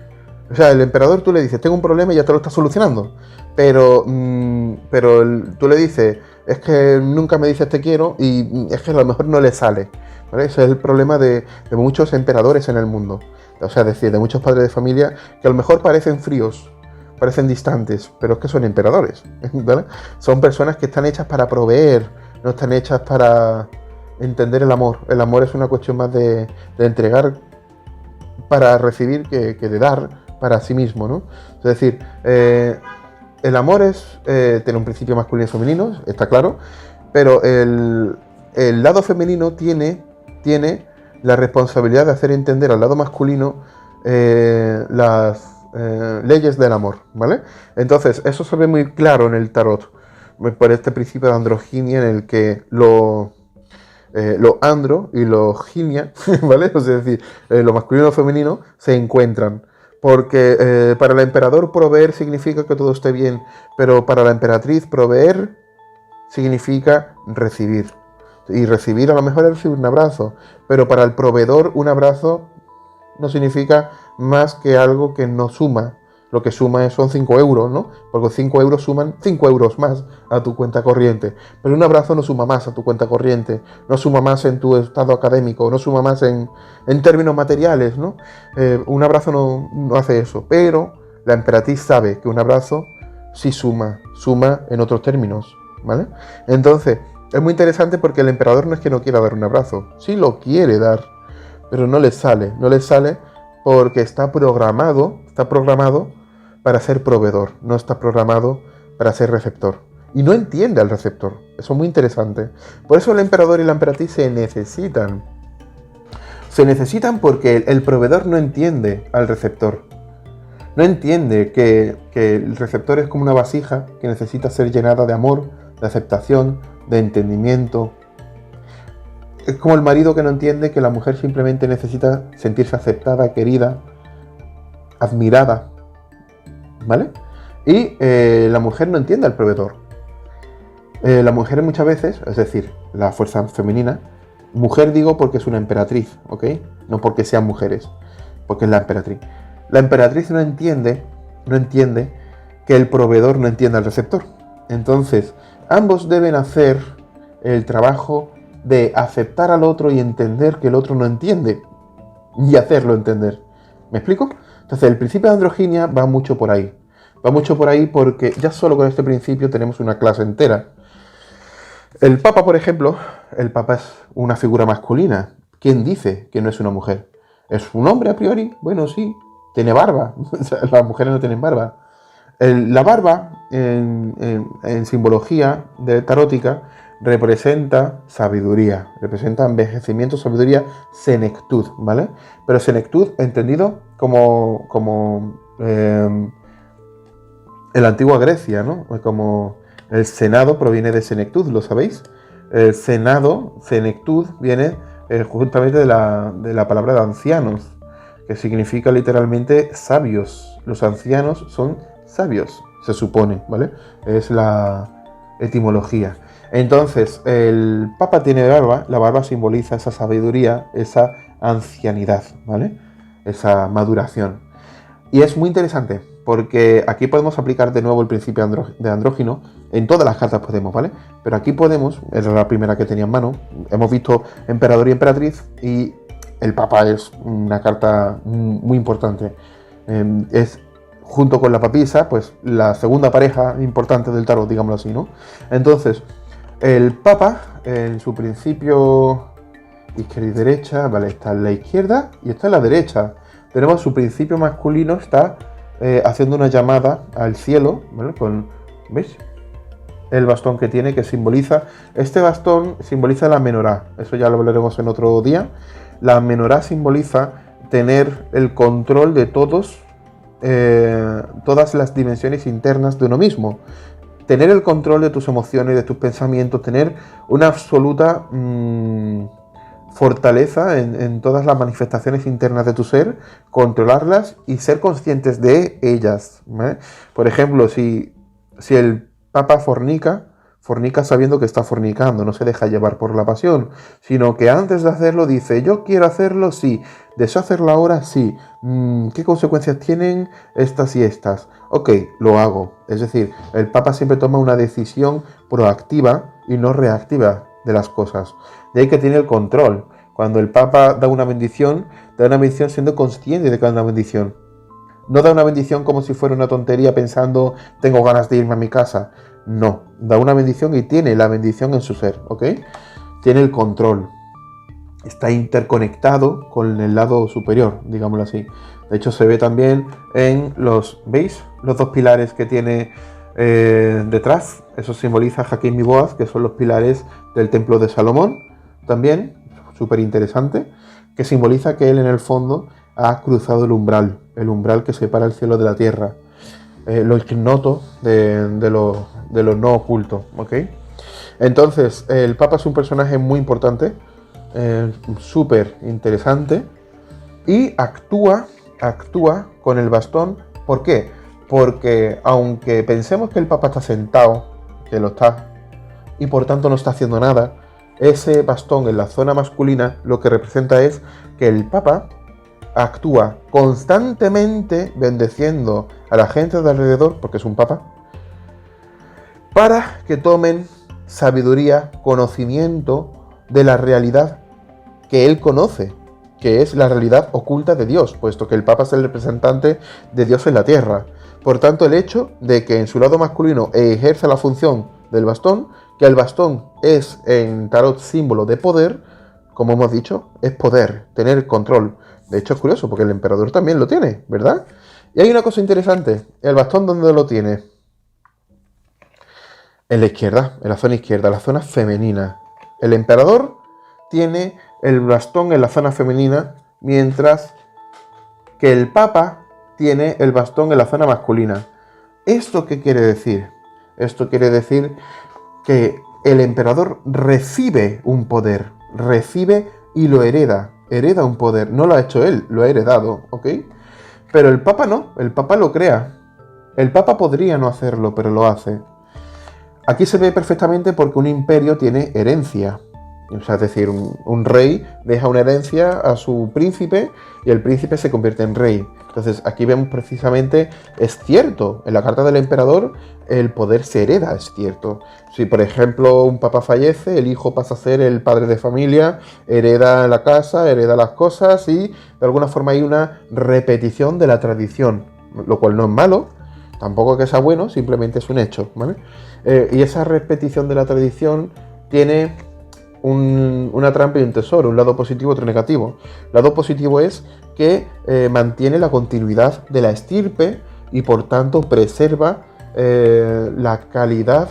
O sea, el emperador tú le dices, tengo un problema y ya te lo está solucionando. Pero tú le dices, es que nunca me dices te quiero y es que a lo mejor no le sale. ¿Vale? Ese es el problema de muchos emperadores en el mundo. O sea, es decir, de muchos padres de familia que a lo mejor parecen fríos, parecen distantes, pero es que son emperadores. ¿Vale? Son personas que están hechas para proveer, no están hechas para entender el amor. El amor es una cuestión más de entregar para recibir que de dar para sí mismo, ¿no? Es decir, el amor tiene un principio masculino y femenino, está claro, pero el lado femenino tiene la responsabilidad de hacer entender al lado masculino las leyes del amor, ¿vale? Entonces, eso se ve muy claro en el tarot, por este principio de androginia en el que lo andro y lo ginia, ¿vale? Es decir, lo masculino y lo femenino se encuentran. Porque para el emperador proveer significa que todo esté bien, pero para la emperatriz proveer significa recibir. Y recibir a lo mejor es recibir un abrazo, pero para el proveedor un abrazo no significa más que algo que no suma. Lo que suma son 5 euros, ¿no? Porque 5 euros suman 5 euros más a tu cuenta corriente. Pero un abrazo no suma más a tu cuenta corriente, no suma más en tu estado académico, no suma más en términos materiales, ¿no? Un abrazo no hace eso. Pero la emperatriz sabe que un abrazo sí suma en otros términos, ¿vale? Entonces, es muy interesante porque el emperador no es que no quiera dar un abrazo, sí lo quiere dar, pero no le sale porque está programado para ser proveedor, no está programado para ser receptor. Y no entiende al receptor, eso es muy interesante. Por eso el emperador y la emperatriz se necesitan. Se necesitan porque el proveedor no entiende al receptor. No entiende que el receptor es como una vasija que necesita ser llenada de amor, de aceptación, de entendimiento. Es como el marido que no entiende que la mujer simplemente necesita sentirse aceptada, querida, admirada, ¿vale? Y la mujer no entiende al proveedor. La mujer muchas veces, es decir, la fuerza femenina, mujer digo porque es una emperatriz, ¿ok? No porque sean mujeres, porque es la emperatriz. La emperatriz no entiende que el proveedor no entienda al receptor. Entonces, ambos deben hacer el trabajo de aceptar al otro y entender que el otro no entiende y hacerlo entender. ¿Me explico? Entonces, el principio de androginia va mucho por ahí. Va mucho por ahí porque ya solo con este principio tenemos una clase entera. El Papa, por ejemplo, el Papa es una figura masculina. ¿Quién dice que no es una mujer? ¿Es un hombre a priori? Bueno, sí. Tiene barba. Las mujeres no tienen barba. La barba, en simbología tarótica, representa sabiduría, representa envejecimiento, sabiduría, senectud, ¿vale? Pero senectud entendido como en la antigua Grecia, ¿no? Como El senado proviene de senectud, ¿lo sabéis? El senado, senectud, viene justamente de la palabra de ancianos, que significa literalmente sabios. Los ancianos son sabios, se supone, ¿vale? Es la etimología. Entonces, el Papa tiene barba, la barba simboliza esa sabiduría, esa ancianidad, ¿vale? Esa maduración. Y es muy interesante, porque aquí podemos aplicar de nuevo el principio de andrógino, en todas las cartas podemos, ¿vale? Pero aquí podemos, es la primera que tenía en mano, hemos visto emperador y emperatriz, y el Papa es una carta muy importante. Es, junto con la papisa, pues la segunda pareja importante del tarot, digámoslo así, ¿no? Entonces, el Papa, en su principio izquierda y derecha, vale, está en la izquierda y está en la derecha. Tenemos su principio masculino, está haciendo una llamada al cielo, ¿vale? ¿Veis? El bastón que tiene, que simboliza, este bastón simboliza la menorá, eso ya lo hablaremos en otro día. La menorá simboliza tener el control de todas las dimensiones internas de uno mismo, tener el control de tus emociones, de tus pensamientos, tener una absoluta fortaleza en todas las manifestaciones internas de tu ser, controlarlas y ser conscientes de ellas, ¿vale? Por ejemplo, si el Papa fornica sabiendo que está fornicando, no se deja llevar por la pasión, sino que antes de hacerlo dice, yo quiero hacerlo, sí, deseo hacerlo ahora, sí, ¿qué consecuencias tienen estas y estas? Ok, lo hago. Es decir, el Papa siempre toma una decisión proactiva y no reactiva de las cosas. De ahí que tiene el control. Cuando el Papa da una bendición siendo consciente de que da una bendición. No da una bendición como si fuera una tontería pensando, tengo ganas de irme a mi casa. No, da una bendición y tiene la bendición en su ser, ¿ok? Tiene el control. Está interconectado con el lado superior, digámoslo así. De hecho, se ve también en ¿veis? Los dos pilares que tiene detrás. Eso simboliza Jaquín y Boaz, que son los pilares del templo de Salomón. También, súper interesante, que simboliza que él en el fondo ha cruzado el umbral que separa el cielo de la tierra, lo ignoto de lo no oculto, ¿ok? Entonces, el Papa es un personaje muy importante, súper interesante, y actúa con el bastón. ¿Por qué? Porque aunque pensemos que el Papa está sentado, que lo está, y por tanto no está haciendo nada, ese bastón en la zona masculina lo que representa es que el Papa actúa constantemente bendeciendo a la gente de alrededor, porque es un Papa, para que tomen sabiduría, conocimiento de la realidad que él conoce, que es la realidad oculta de Dios, puesto que el Papa es el representante de Dios en la tierra. Por tanto, el hecho de que en su lado masculino ejerza la función del bastón, que el bastón es en tarot símbolo de poder, como hemos dicho, es poder, tener control. De hecho es curioso, porque el emperador también lo tiene, ¿verdad? Y hay una cosa interesante, el bastón, ¿dónde lo tiene? En la izquierda, en la zona izquierda, la zona femenina. El emperador tiene el bastón en la zona femenina, mientras que el Papa tiene el bastón en la zona masculina. ¿Esto qué quiere decir? Esto quiere decir que el emperador recibe un poder, recibe y lo hereda un poder. No lo ha hecho él, lo ha heredado, ¿ok? Pero el Papa no, el Papa lo crea. El Papa podría no hacerlo, pero lo hace. Aquí se ve perfectamente porque un imperio tiene herencia. O sea, es decir, un rey deja una herencia a su príncipe y el príncipe se convierte en rey. Entonces aquí vemos precisamente, es cierto, en la carta del emperador el poder se hereda, es cierto. Si por ejemplo un papa fallece, el hijo pasa a ser el padre de familia, hereda la casa, hereda las cosas y de alguna forma hay una repetición de la tradición, lo cual no es malo, tampoco que sea bueno, simplemente es un hecho, ¿vale? Y esa repetición de la tradición tiene una trampa y un tesoro, un lado positivo y otro negativo. El lado positivo es que mantiene la continuidad de la estirpe y por tanto preserva la calidad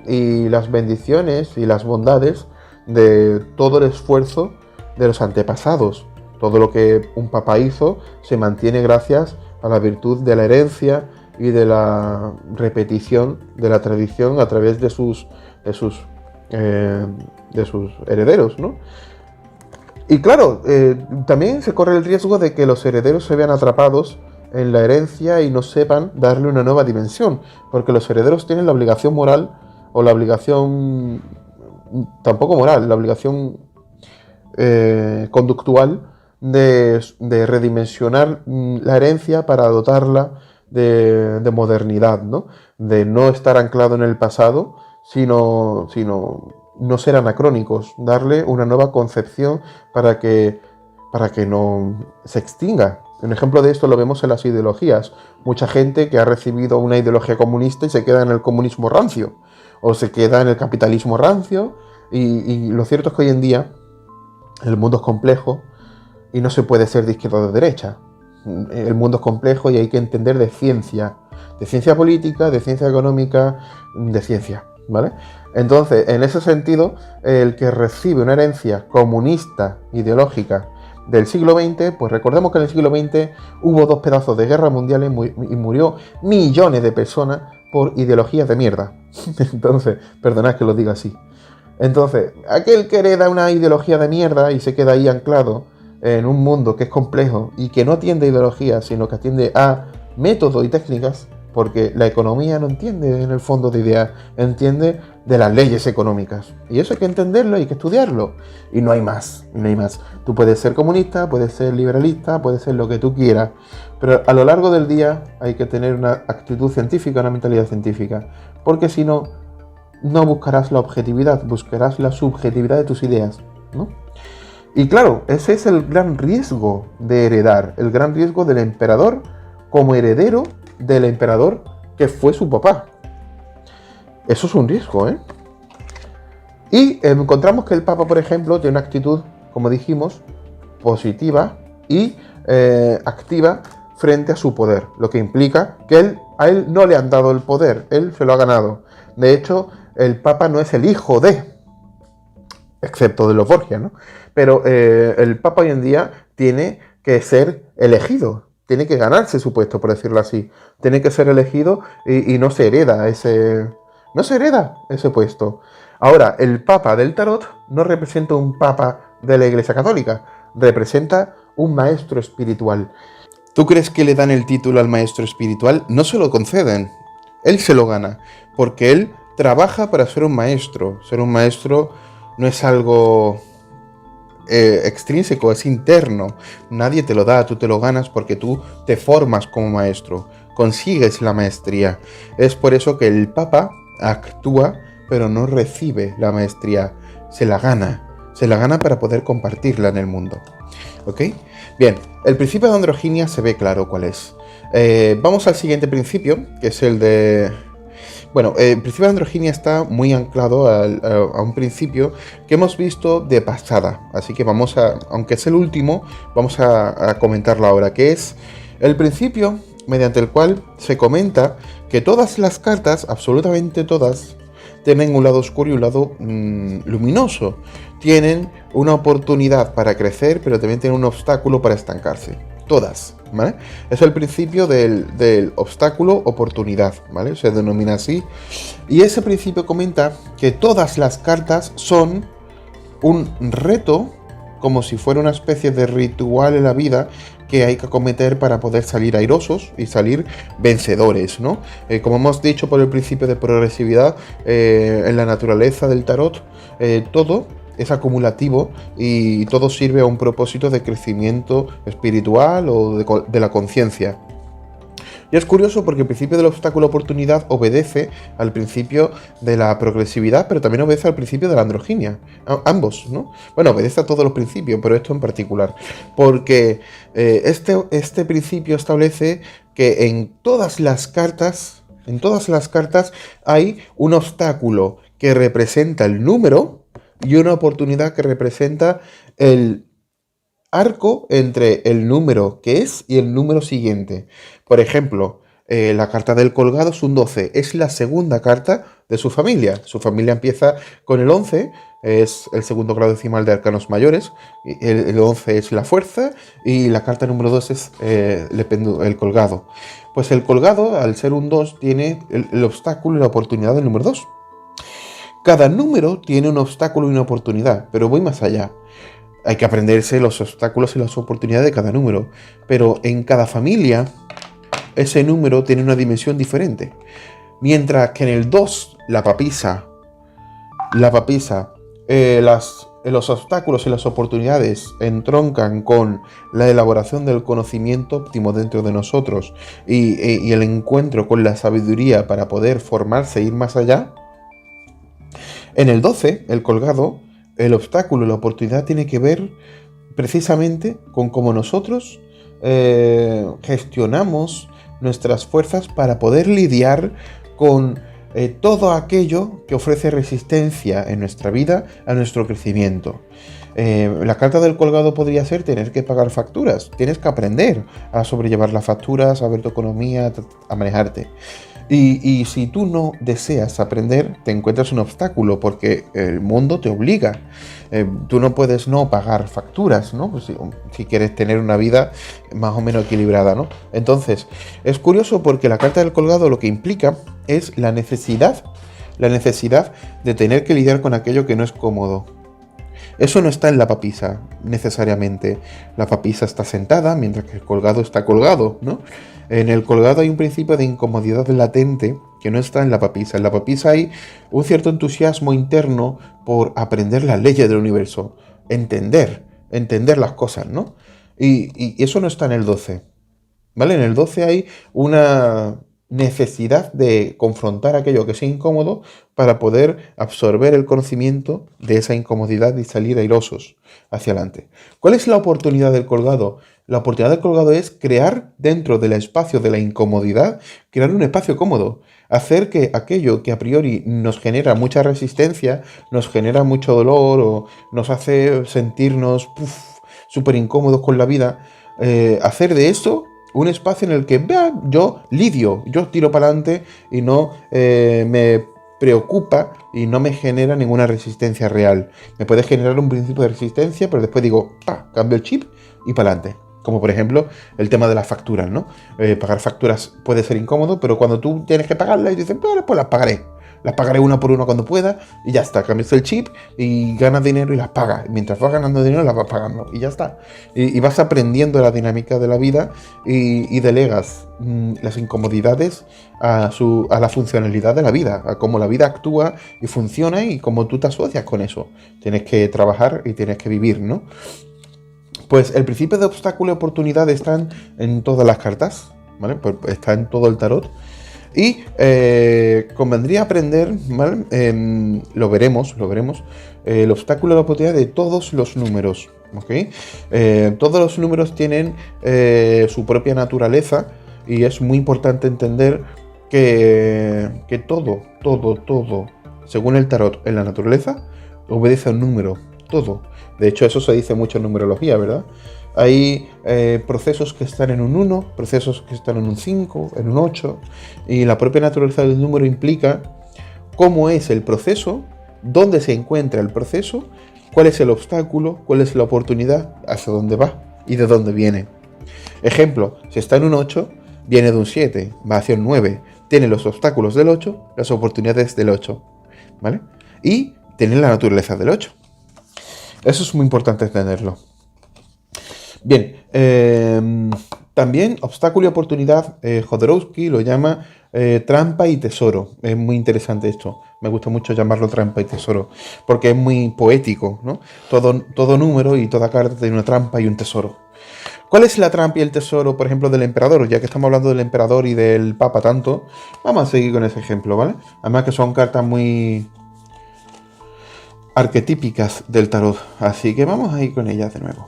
y las bendiciones y las bondades de todo el esfuerzo de los antepasados. Todo lo que un papa hizo se mantiene gracias a la virtud de la herencia y de la repetición de la tradición a través de sus herederos, ¿no? Y claro, también se corre el riesgo de que los herederos se vean atrapados en la herencia y no sepan darle una nueva dimensión, porque los herederos tienen la obligación moral, o la obligación, tampoco moral, la obligación conductual de redimensionar la herencia para dotarla de modernidad, ¿no? De no estar anclado en el pasado, sino no ser anacrónicos, darle una nueva concepción para que no se extinga. Un ejemplo de esto lo vemos en las ideologías. Mucha gente que ha recibido una ideología comunista y se queda en el comunismo rancio, o se queda en el capitalismo rancio, y lo cierto es que hoy en día el mundo es complejo y no se puede ser de izquierda o de derecha. El mundo es complejo y hay que entender de ciencia política, de ciencia económica, de ciencia, ¿vale? Entonces, en ese sentido, el que recibe una herencia comunista, ideológica, del siglo XX, pues recordemos que en el siglo XX hubo 2 pedazos de guerra mundiales y murió millones de personas por ideologías de mierda. Entonces, perdonad que lo diga así. Entonces, aquel que hereda una ideología de mierda y se queda ahí anclado en un mundo que es complejo y que no atiende a ideologías, sino que atiende a métodos y técnicas, porque la economía no entiende en el fondo de ideas, entiende de las leyes económicas. Y eso hay que entenderlo, hay que estudiarlo. Y no hay más, y no hay más. Tú puedes ser comunista, puedes ser liberalista, puedes ser lo que tú quieras, pero a lo largo del día hay que tener una actitud científica, una mentalidad científica, porque si no, no buscarás la objetividad, buscarás la subjetividad de tus ideas, ¿no? Y claro, ese es el gran riesgo de heredar, el gran riesgo del emperador como heredero del emperador que fue su papá. Eso es un riesgo, ¿eh? Y encontramos que el Papa, por ejemplo, tiene una actitud, como dijimos, positiva y activa frente a su poder, lo que implica que a él no le han dado el poder, él se lo ha ganado. De hecho, el Papa no es el hijo de, excepto de los Borgia, ¿no? Pero el Papa hoy en día tiene que ser elegido, tiene que ganarse su puesto, por decirlo así. Tiene que ser elegido y no se hereda ese puesto. Ahora, el Papa del Tarot no representa un Papa de la Iglesia Católica, representa un maestro espiritual. ¿Tú crees que le dan el título al maestro espiritual? No se lo conceden, él se lo gana, porque él trabaja para ser un maestro. Ser un maestro no es algo extrínseco, es interno. Nadie te lo da, tú te lo ganas porque tú te formas como maestro, consigues la maestría. Es por eso que el Papa actúa, pero no recibe la maestría, se la gana para poder compartirla en el mundo. ¿Ok? Bien, el principio de androginia se ve claro cuál es. Vamos al siguiente principio, que es el de... Bueno, el principio de androginia está muy anclado a un principio que hemos visto de pasada. Así que aunque es el último, vamos a comentarlo ahora, que es el principio mediante el cual se comenta que todas las cartas, absolutamente todas, tienen un lado oscuro y un lado luminoso. Tienen una oportunidad para crecer, pero también tienen un obstáculo para estancarse. Todas, ¿vale? Es el principio del obstáculo-oportunidad, ¿vale? Se denomina así. Y ese principio comenta que todas las cartas son un reto, como si fuera una especie de ritual en la vida que hay que acometer para poder salir airosos y salir vencedores, ¿no? Como hemos dicho por el principio de progresividad, en la naturaleza del tarot, todo es acumulativo y todo sirve a un propósito de crecimiento espiritual o de la conciencia. Y es curioso porque el principio del obstáculo-oportunidad obedece al principio de la progresividad, pero también obedece al principio de la androginia. Ambos, ¿no? Bueno, obedece a todos los principios, pero esto en particular. Porque este principio establece que en todas las cartas hay un obstáculo que representa el número y una oportunidad que representa el arco entre el número que es y el número siguiente. Por ejemplo, La carta del colgado es un 12, es la segunda carta de su familia. Su familia empieza con el 11, es el segundo grado decimal de arcanos mayores, el 11 es la fuerza y la carta número 2 es el colgado. Pues el colgado, al ser un 2, tiene el obstáculo y la oportunidad del número 2. Cada número tiene un obstáculo y una oportunidad, pero voy más allá. Hay que aprenderse los obstáculos y las oportunidades de cada número, pero en cada familia ese número tiene una dimensión diferente. Mientras que en el 2, los obstáculos y las oportunidades entroncan con la elaboración del conocimiento óptimo dentro de nosotros y el encuentro con la sabiduría para poder formarse e ir más allá. En el 12, el colgado, el obstáculo y la oportunidad tiene que ver precisamente con cómo nosotros gestionamos nuestras fuerzas para poder lidiar con todo aquello que ofrece resistencia en nuestra vida a nuestro crecimiento. La carta del colgado podría ser tener que pagar facturas. Tienes que aprender a sobrellevar las facturas, a ver tu economía, a manejarte. Y si tú no deseas aprender, te encuentras un obstáculo porque el mundo te obliga. Tú no puedes no pagar facturas, ¿no? Pues si quieres tener una vida más o menos equilibrada, ¿no? Entonces, es curioso porque la carta del colgado lo que implica es la necesidad de tener que lidiar con aquello que no es cómodo. Eso no está en la papisa, necesariamente. La papisa está sentada, mientras que el colgado está colgado, ¿no? En el colgado hay un principio de incomodidad latente que no está en la papisa. En la papisa hay un cierto entusiasmo interno por aprender las leyes del universo, entender las cosas, ¿no? Y eso no está en el 12, ¿vale? En el 12 hay una necesidad de confrontar aquello que sea incómodo para poder absorber el conocimiento de esa incomodidad y salir airosos hacia adelante. ¿Cuál es la oportunidad del colgado? La oportunidad del colgado es crear dentro del espacio de la incomodidad, crear un espacio cómodo, hacer que aquello que a priori nos genera mucha resistencia, nos genera mucho dolor o nos hace sentirnos súper incómodos con la vida, hacer de eso un espacio en el que yo lidio, yo tiro para adelante y no me preocupa y no me genera ninguna resistencia real. Me puede generar un principio de resistencia, pero después digo, cambio el chip y para adelante. Como por ejemplo el tema de las facturas, ¿no? Pagar facturas puede ser incómodo, pero cuando tú tienes que pagarlas y dices, bueno, pues las pagaré. Las pagaré una por una cuando pueda y ya está. Cambias el chip y ganas dinero y las pagas. Mientras vas ganando dinero las vas pagando y ya está. Y vas aprendiendo la dinámica de la vida y delegas las incomodidades a la funcionalidad de la vida, a cómo la vida actúa y funciona y cómo tú te asocias con eso. Tienes que trabajar y tienes que vivir, ¿no? Pues el principio de obstáculo y oportunidad están en todas las cartas, ¿vale? Pues está en todo el tarot. Y convendría aprender, ¿vale? Lo veremos, el obstáculo y la oportunidad de todos los números, ¿ok? Todos los números tienen su propia naturaleza y es muy importante entender que todo, según el tarot en la naturaleza, obedece a un número, todo. De hecho, eso se dice mucho en numerología, ¿verdad? Hay procesos que están en un 1, procesos que están en un 5, en un 8, y la propia naturaleza del número implica cómo es el proceso, dónde se encuentra el proceso, cuál es el obstáculo, cuál es la oportunidad, hacia dónde va y de dónde viene. Ejemplo, si está en un 8, viene de un 7, va hacia un 9, tiene los obstáculos del 8, las oportunidades del 8, ¿vale? Y tiene la naturaleza del 8. Eso es muy importante entenderlo. Bien, también obstáculo y oportunidad, Jodorowsky lo llama trampa y tesoro. Es muy interesante esto. Me gusta mucho llamarlo trampa y tesoro, porque es muy poético, ¿no? Todo número y toda carta tiene una trampa y un tesoro. ¿Cuál es la trampa y el tesoro, por ejemplo, del emperador? Ya que estamos hablando del emperador y del papa tanto, vamos a seguir con ese ejemplo, ¿vale? Además que son cartas muy arquetípicas del tarot, así que vamos a ir con ellas de nuevo.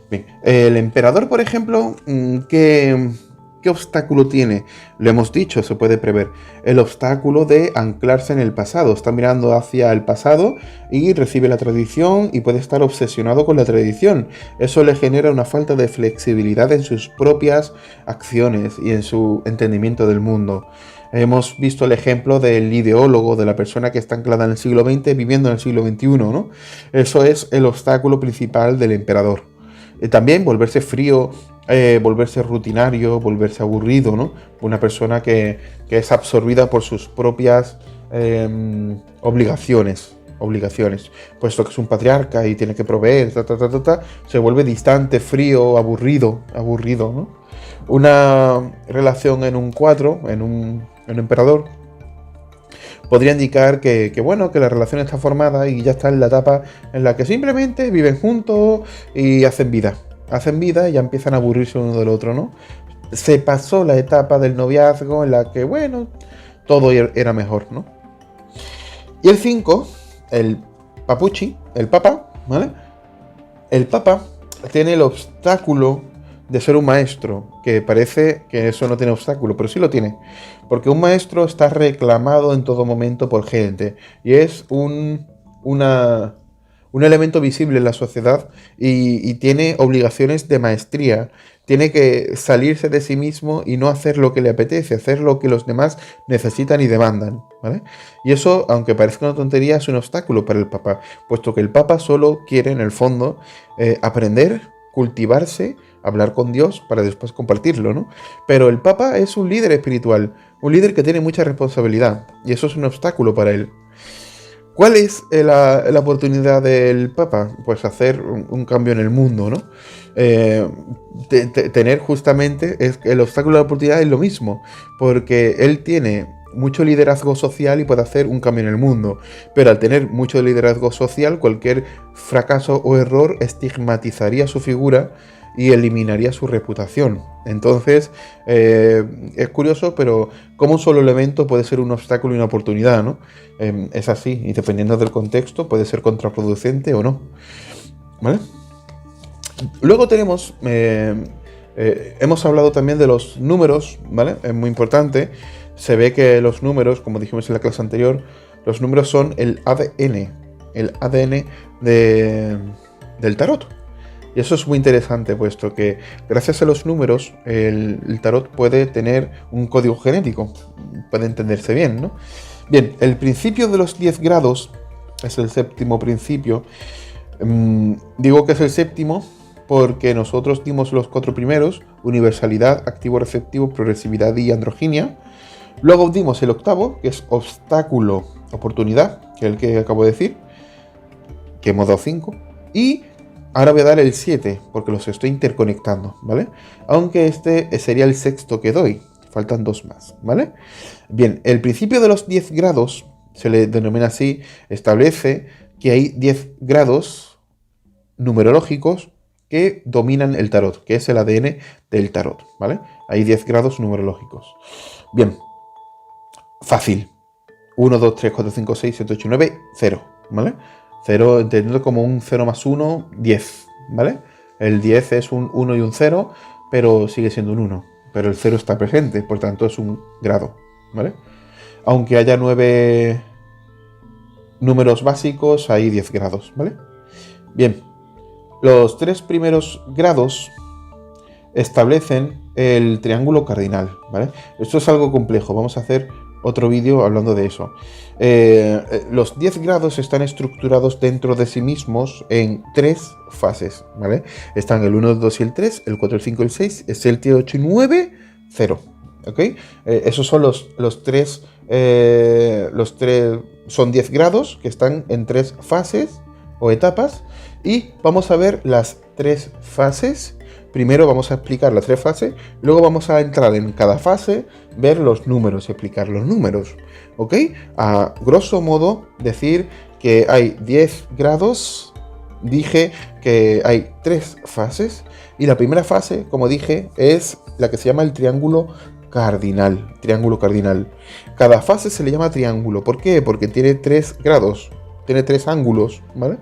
Bien, el emperador, por ejemplo, ¿qué ¿Qué obstáculo tiene? Lo hemos dicho, se puede prever. El obstáculo de anclarse en el pasado. Está mirando hacia el pasado y recibe la tradición y puede estar obsesionado con la tradición. Eso le genera una falta de flexibilidad en sus propias acciones y en su entendimiento del mundo. Hemos visto el ejemplo del ideólogo, de la persona que está anclada en el siglo XX viviendo en el siglo XXI, ¿no? Eso es el obstáculo principal del emperador. También volverse frío, volverse rutinario, volverse aburrido, ¿no? Una persona que es absorbida por sus propias obligaciones, puesto que es un patriarca y tiene que proveer, se vuelve distante, frío, aburrido, ¿no? Una relación en un 4, en un emperador, podría indicar que la relación está formada y ya está en la etapa en la que simplemente viven juntos y hacen vida y ya empiezan a aburrirse uno del otro, ¿no? Se pasó la etapa del noviazgo en la que, todo era mejor, ¿no? Y el 5, el papuchi, el papa, ¿vale? El papa tiene el obstáculo de ser un maestro, que parece que eso no tiene obstáculo, pero sí lo tiene, porque un maestro está reclamado en todo momento por gente, y es un elemento visible en la sociedad y tiene obligaciones de maestría. Tiene que salirse de sí mismo y no hacer lo que le apetece, hacer lo que los demás necesitan y demandan, ¿vale? Y eso, aunque parezca una tontería, es un obstáculo para el Papa, puesto que el Papa solo quiere, en el fondo, aprender, cultivarse, hablar con Dios para después compartirlo, ¿no? Pero el Papa es un líder espiritual, un líder que tiene mucha responsabilidad, y eso es un obstáculo para él. ¿Cuál es la oportunidad del Papa? Pues hacer un cambio en el mundo, ¿no? Tener justamente, el obstáculo de la oportunidad es lo mismo, porque él tiene mucho liderazgo social y puede hacer un cambio en el mundo, pero al tener mucho liderazgo social, cualquier fracaso o error estigmatizaría su figura y eliminaría su reputación. Entonces, es curioso, pero como un solo elemento puede ser un obstáculo y una oportunidad, ¿no? Es así, y dependiendo del contexto puede ser contraproducente o no, ¿vale? Luego tenemos, hemos hablado también de los números, ¿vale? Es muy importante. Se ve que los números, como dijimos en la clase anterior, los números son el ADN del tarot. Y eso es muy interesante, puesto que gracias a los números el tarot puede tener un código genético, puede entenderse bien, ¿no? Bien, el principio de los 10 grados es el séptimo principio. Digo que es el séptimo porque nosotros dimos los 4 primeros: universalidad, activo receptivo, progresividad y androginia. Luego dimos el octavo, que es obstáculo, oportunidad, que es el que acabo de decir, que hemos dado 5. Y ahora voy a dar el 7, porque los estoy interconectando, ¿vale? Aunque este sería el sexto que doy. Faltan 2 más, ¿vale? Bien, el principio de los 10 grados, se le denomina así, establece que hay 10 grados numerológicos que dominan el tarot, que es el ADN del tarot, ¿vale? Hay 10 grados numerológicos. Bien, fácil. 1, 2, 3, 4, 5, 6, 7, 8, 9, 0, ¿vale? 0 entendiendo como un 0 más 1, 10, ¿vale? El 10 es un 1 y un 0, pero sigue siendo un 1. Pero el 0 está presente, por tanto es un grado, ¿vale? Aunque haya 9 números básicos, hay 10 grados, ¿vale? Bien, los 3 primeros grados establecen el triángulo cardinal, ¿vale? Esto es algo complejo, vamos a hacer otro vídeo hablando de eso. Los 10 grados están estructurados dentro de sí mismos en 3 fases, ¿vale? Están el 1, el 2 y el 3, el 4, el 5 y el 6, el 7, 8 y 9, 0, ¿ok? Esos son los 3, son 10 grados que están en 3 fases o etapas, y vamos a ver las 3 fases. Primero vamos a explicar las 3 fases, luego vamos a entrar en cada fase, ver los números y explicar los números, ¿ok? A grosso modo, decir que hay 10 grados, dije que hay 3 fases, y la primera fase, como dije, es la que se llama el triángulo cardinal. Cada fase se le llama triángulo. ¿Por qué? Porque tiene 3 grados, tiene 3 ángulos, ¿vale?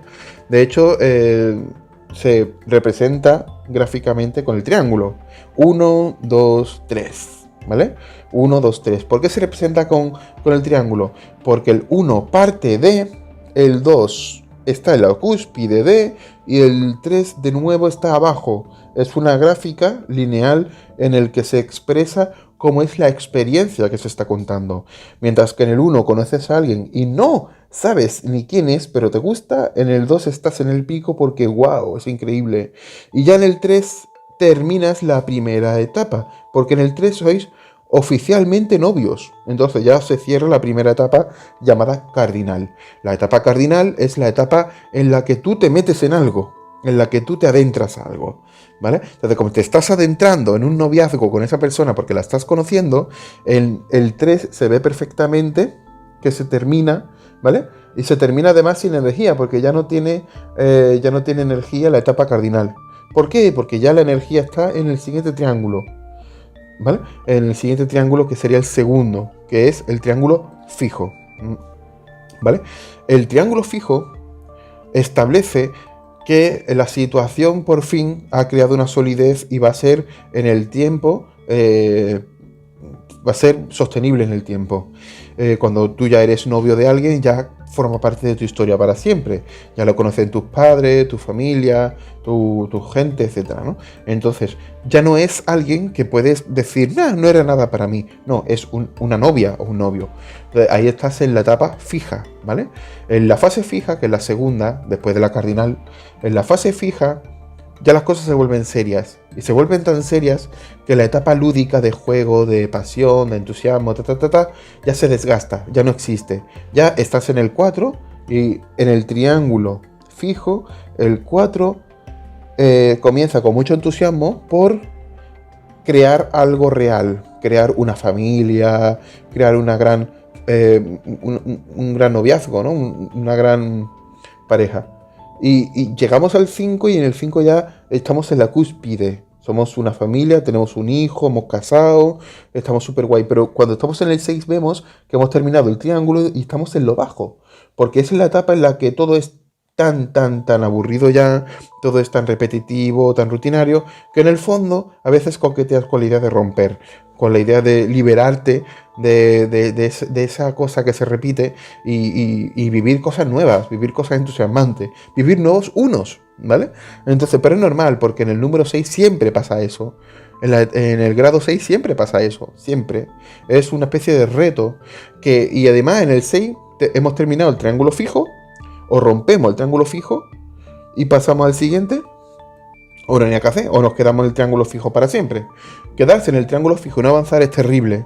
De hecho, se representa gráficamente con el triángulo. 1, 2, 3. ¿Vale? 1, 2, 3. ¿Por qué se representa con el triángulo? Porque el 1 parte de, el 2 está en la cúspide de y el 3 de nuevo está abajo. Es una gráfica lineal en el que se expresa cómo es la experiencia que se está contando. Mientras que en el 1 conoces a alguien y no sabes ni quién es, pero te gusta, en el 2 estás en el pico porque wow, es increíble. Y ya en el 3 terminas la primera etapa, porque en el 3 sois oficialmente novios. Entonces ya se cierra la primera etapa llamada cardinal. La etapa cardinal es la etapa en la que tú te metes en algo, en la que tú te adentras a algo, ¿vale? Entonces, como te estás adentrando en un noviazgo con esa persona porque la estás conociendo, en el 3 se ve perfectamente que se termina, ¿vale? Y se termina además sin energía, porque ya no tiene energía la etapa cardinal. ¿Por qué? Porque ya la energía está en el siguiente triángulo, ¿vale? En el siguiente triángulo, que sería el segundo, que es el triángulo fijo, ¿vale? El triángulo fijo establece que la situación por fin ha creado una solidez y va a ser en el tiempo, va a ser sostenible en el tiempo. Cuando tú ya eres novio de alguien, ya forma parte de tu historia para siempre. Ya lo conocen tus padres, tu familia, tu gente, etcétera, ¿no? Entonces, ya no es alguien que puedes decir, nah, no era nada para mí. No, es una novia o un novio. Entonces, ahí estás en la etapa fija, ¿vale? En la fase fija, que es la segunda, después de la cardinal, en la fase fija ya las cosas se vuelven serias. Y se vuelven tan serias que la etapa lúdica de juego, de pasión, de entusiasmo, ya se desgasta, ya no existe. Ya estás en el 4 y en el triángulo fijo, el 4 comienza con mucho entusiasmo por crear algo real, crear una familia, crear una gran, un gran noviazgo, ¿no? Una gran pareja. Y llegamos al 5 y en el 5 ya estamos en la cúspide. Somos una familia, tenemos un hijo, hemos casado, estamos súper guay. Pero cuando estamos en el 6 vemos que hemos terminado el triángulo y estamos en lo bajo. Porque es la etapa en la que todo es tan aburrido ya, todo es tan repetitivo, tan rutinario, que en el fondo a veces coqueteas con la idea de romper, con la idea de liberarte de esa cosa que se repite y vivir cosas nuevas, vivir cosas entusiasmantes, vivir nuevos unos, ¿vale? Entonces, pero es normal, porque en el número 6 siempre pasa eso. En el grado 6 siempre pasa eso, siempre. Es una especie de reto y además en el 6 hemos terminado el triángulo fijo, o rompemos el triángulo fijo y pasamos al siguiente, o no hay nada que hacer, o nos quedamos en el triángulo fijo para siempre. Quedarse en el triángulo fijo y no avanzar es terrible,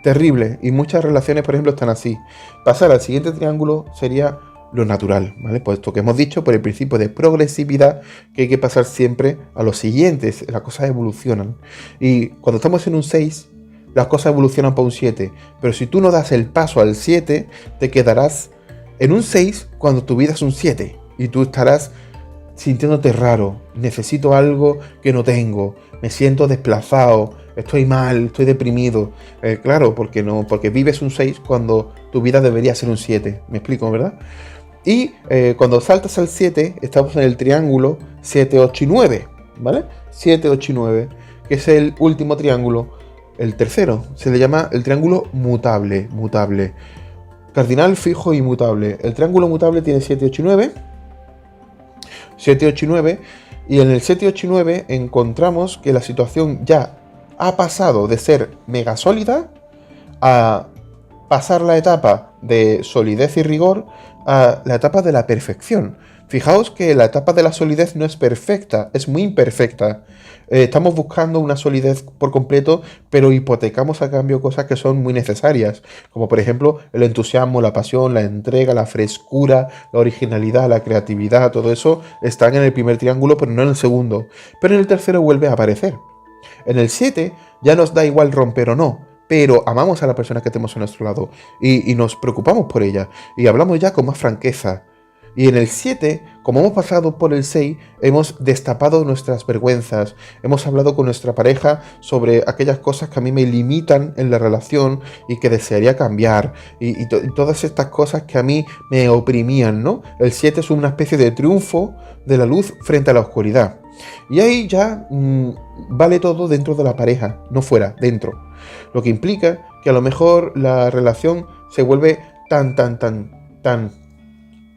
terrible, y muchas relaciones, por ejemplo, están así. Pasar al siguiente triángulo sería lo natural, ¿vale? Pues esto que hemos dicho por el principio de progresividad, que hay que pasar siempre a los siguientes, las cosas evolucionan. Y cuando estamos en un 6, las cosas evolucionan para un 7, pero si tú no das el paso al 7, te quedarás en un 6 cuando tu vida es un 7 y tú estarás sintiéndote raro, necesito algo que no tengo, me siento desplazado, estoy mal, estoy deprimido. Claro, porque vives un 6 cuando tu vida debería ser un 7, me explico, ¿verdad? Y cuando saltas al 7, estamos en el triángulo 7, 8 y 9, ¿vale? 7, 8 y 9, que es el último triángulo, el tercero, se le llama el triángulo mutable. Cardinal, fijo y mutable. El triángulo mutable tiene 7, 8 y 9. 7, 8 y 9. Y en el 7, 8 y 9 encontramos que la situación ya ha pasado de ser mega sólida a pasar la etapa de solidez y rigor a la etapa de la perfección. Fijaos que la etapa de la solidez no es perfecta, es muy imperfecta. Estamos buscando una solidez por completo, pero hipotecamos a cambio cosas que son muy necesarias, como por ejemplo el entusiasmo, la pasión, la entrega, la frescura, la originalidad, la creatividad, todo eso están en el primer triángulo, pero no en el segundo. Pero en el tercero vuelve a aparecer. En el 7 ya nos da igual romper o no, pero amamos a la persona que tenemos a nuestro lado y nos preocupamos por ella y hablamos ya con más franqueza. Y en el 7, como hemos pasado por el 6, hemos destapado nuestras vergüenzas, hemos hablado con nuestra pareja sobre aquellas cosas que a mí me limitan en la relación y que desearía cambiar, y todas estas cosas que a mí me oprimían, ¿no? El 7 es una especie de triunfo de la luz frente a la oscuridad. Y ahí ya vale todo dentro de la pareja, no fuera, dentro. Lo que implica que a lo mejor la relación se vuelve tan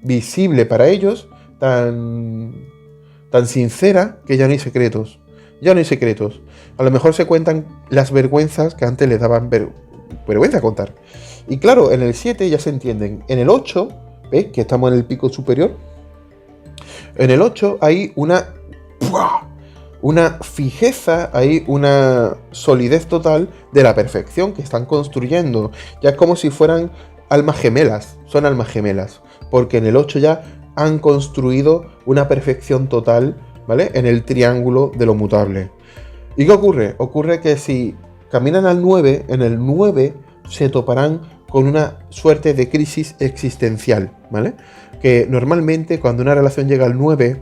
visible para ellos, tan sincera, que ya no hay secretos. Ya no hay secretos. A lo mejor se cuentan las vergüenzas que antes les daban vergüenza contar. Y claro, en el 7 ya se entienden. En el 8, ¿ves? Que estamos en el pico superior. En el 8 hay una fijeza, hay una solidez total de la perfección que están construyendo. Ya es como si fueran almas gemelas. Son almas gemelas. Porque en el 8 ya han construido una perfección total, ¿vale? En el triángulo de lo mutable. ¿Y qué ocurre? Ocurre que si caminan al 9, en el 9 se toparán con una suerte de crisis existencial, ¿vale? Que normalmente cuando una relación llega al 9,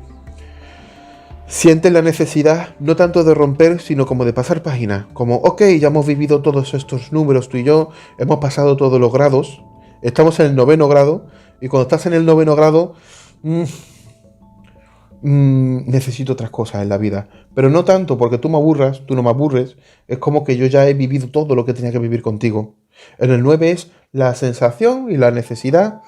sienten la necesidad no tanto de romper, sino como de pasar página. Como, ok, ya hemos vivido todos estos números, tú y yo, hemos pasado todos los grados, estamos en el 9º grado, y cuando estás en el 9º grado, necesito otras cosas en la vida. Pero no tanto porque tú me aburras, tú no me aburres, es como que yo ya he vivido todo lo que tenía que vivir contigo. En el 9 es la sensación y la necesidad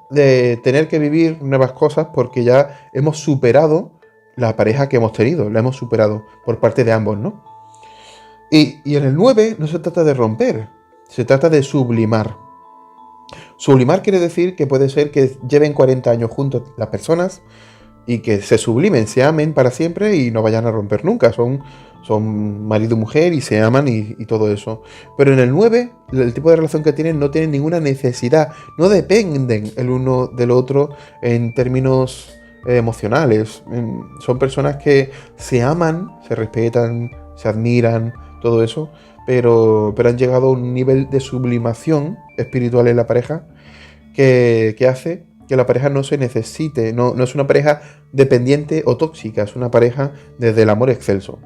de tener que vivir nuevas cosas porque ya hemos superado la pareja que hemos tenido, la hemos superado por parte de ambos, ¿no? Y en el 9 no se trata de romper, se trata de sublimar. Sublimar quiere decir que puede ser que lleven 40 años juntos las personas y que se sublimen, se amen para siempre y no vayan a romper nunca. Son marido y mujer y se aman y todo eso. Pero en el 9, el tipo de relación que tienen no tienen ninguna necesidad, no dependen el uno del otro en términos emocionales. Son personas que se aman, se respetan, se admiran, todo eso, pero han llegado a un nivel de sublimación espiritual en la pareja que hace que la pareja no se necesite, no es una pareja dependiente o tóxica, es una pareja desde el amor excelso,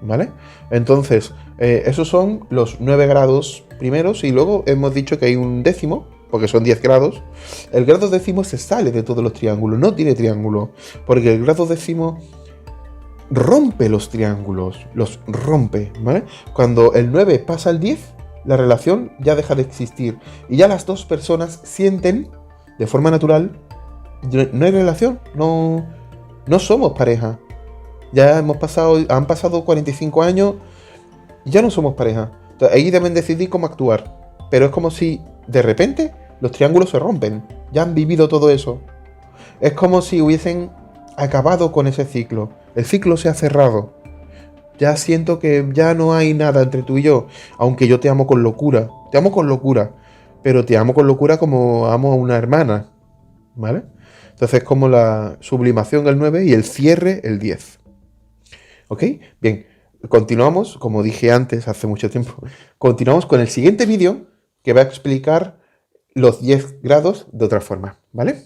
¿vale? Entonces, esos son los 9 grados primeros y luego hemos dicho que hay un décimo, porque son 10 grados. El grado décimo se sale de todos los triángulos, no tiene triángulo, porque el grado décimo rompe los triángulos, los rompe, ¿vale? Cuando el 9 pasa al 10, la relación ya deja de existir y ya las dos personas sienten de forma natural, no hay relación, no somos pareja. Ya han pasado 45 años y ya no somos pareja. Entonces, ahí deben decidir cómo actuar. Pero es como si de repente los triángulos se rompen. Ya han vivido todo eso. Es como si hubiesen acabado con ese ciclo. El ciclo se ha cerrado. Ya siento que ya no hay nada entre tú y yo. Aunque yo te amo con locura. Te amo con locura. Pero te amo con locura como amo a una hermana. ¿Vale? Entonces es como la sublimación el 9 y el cierre el 10. ¿Ok? Bien. Continuamos, como dije antes, hace mucho tiempo. Continuamos con el siguiente vídeo que va a explicar los 10 grados de otra forma. ¿Vale?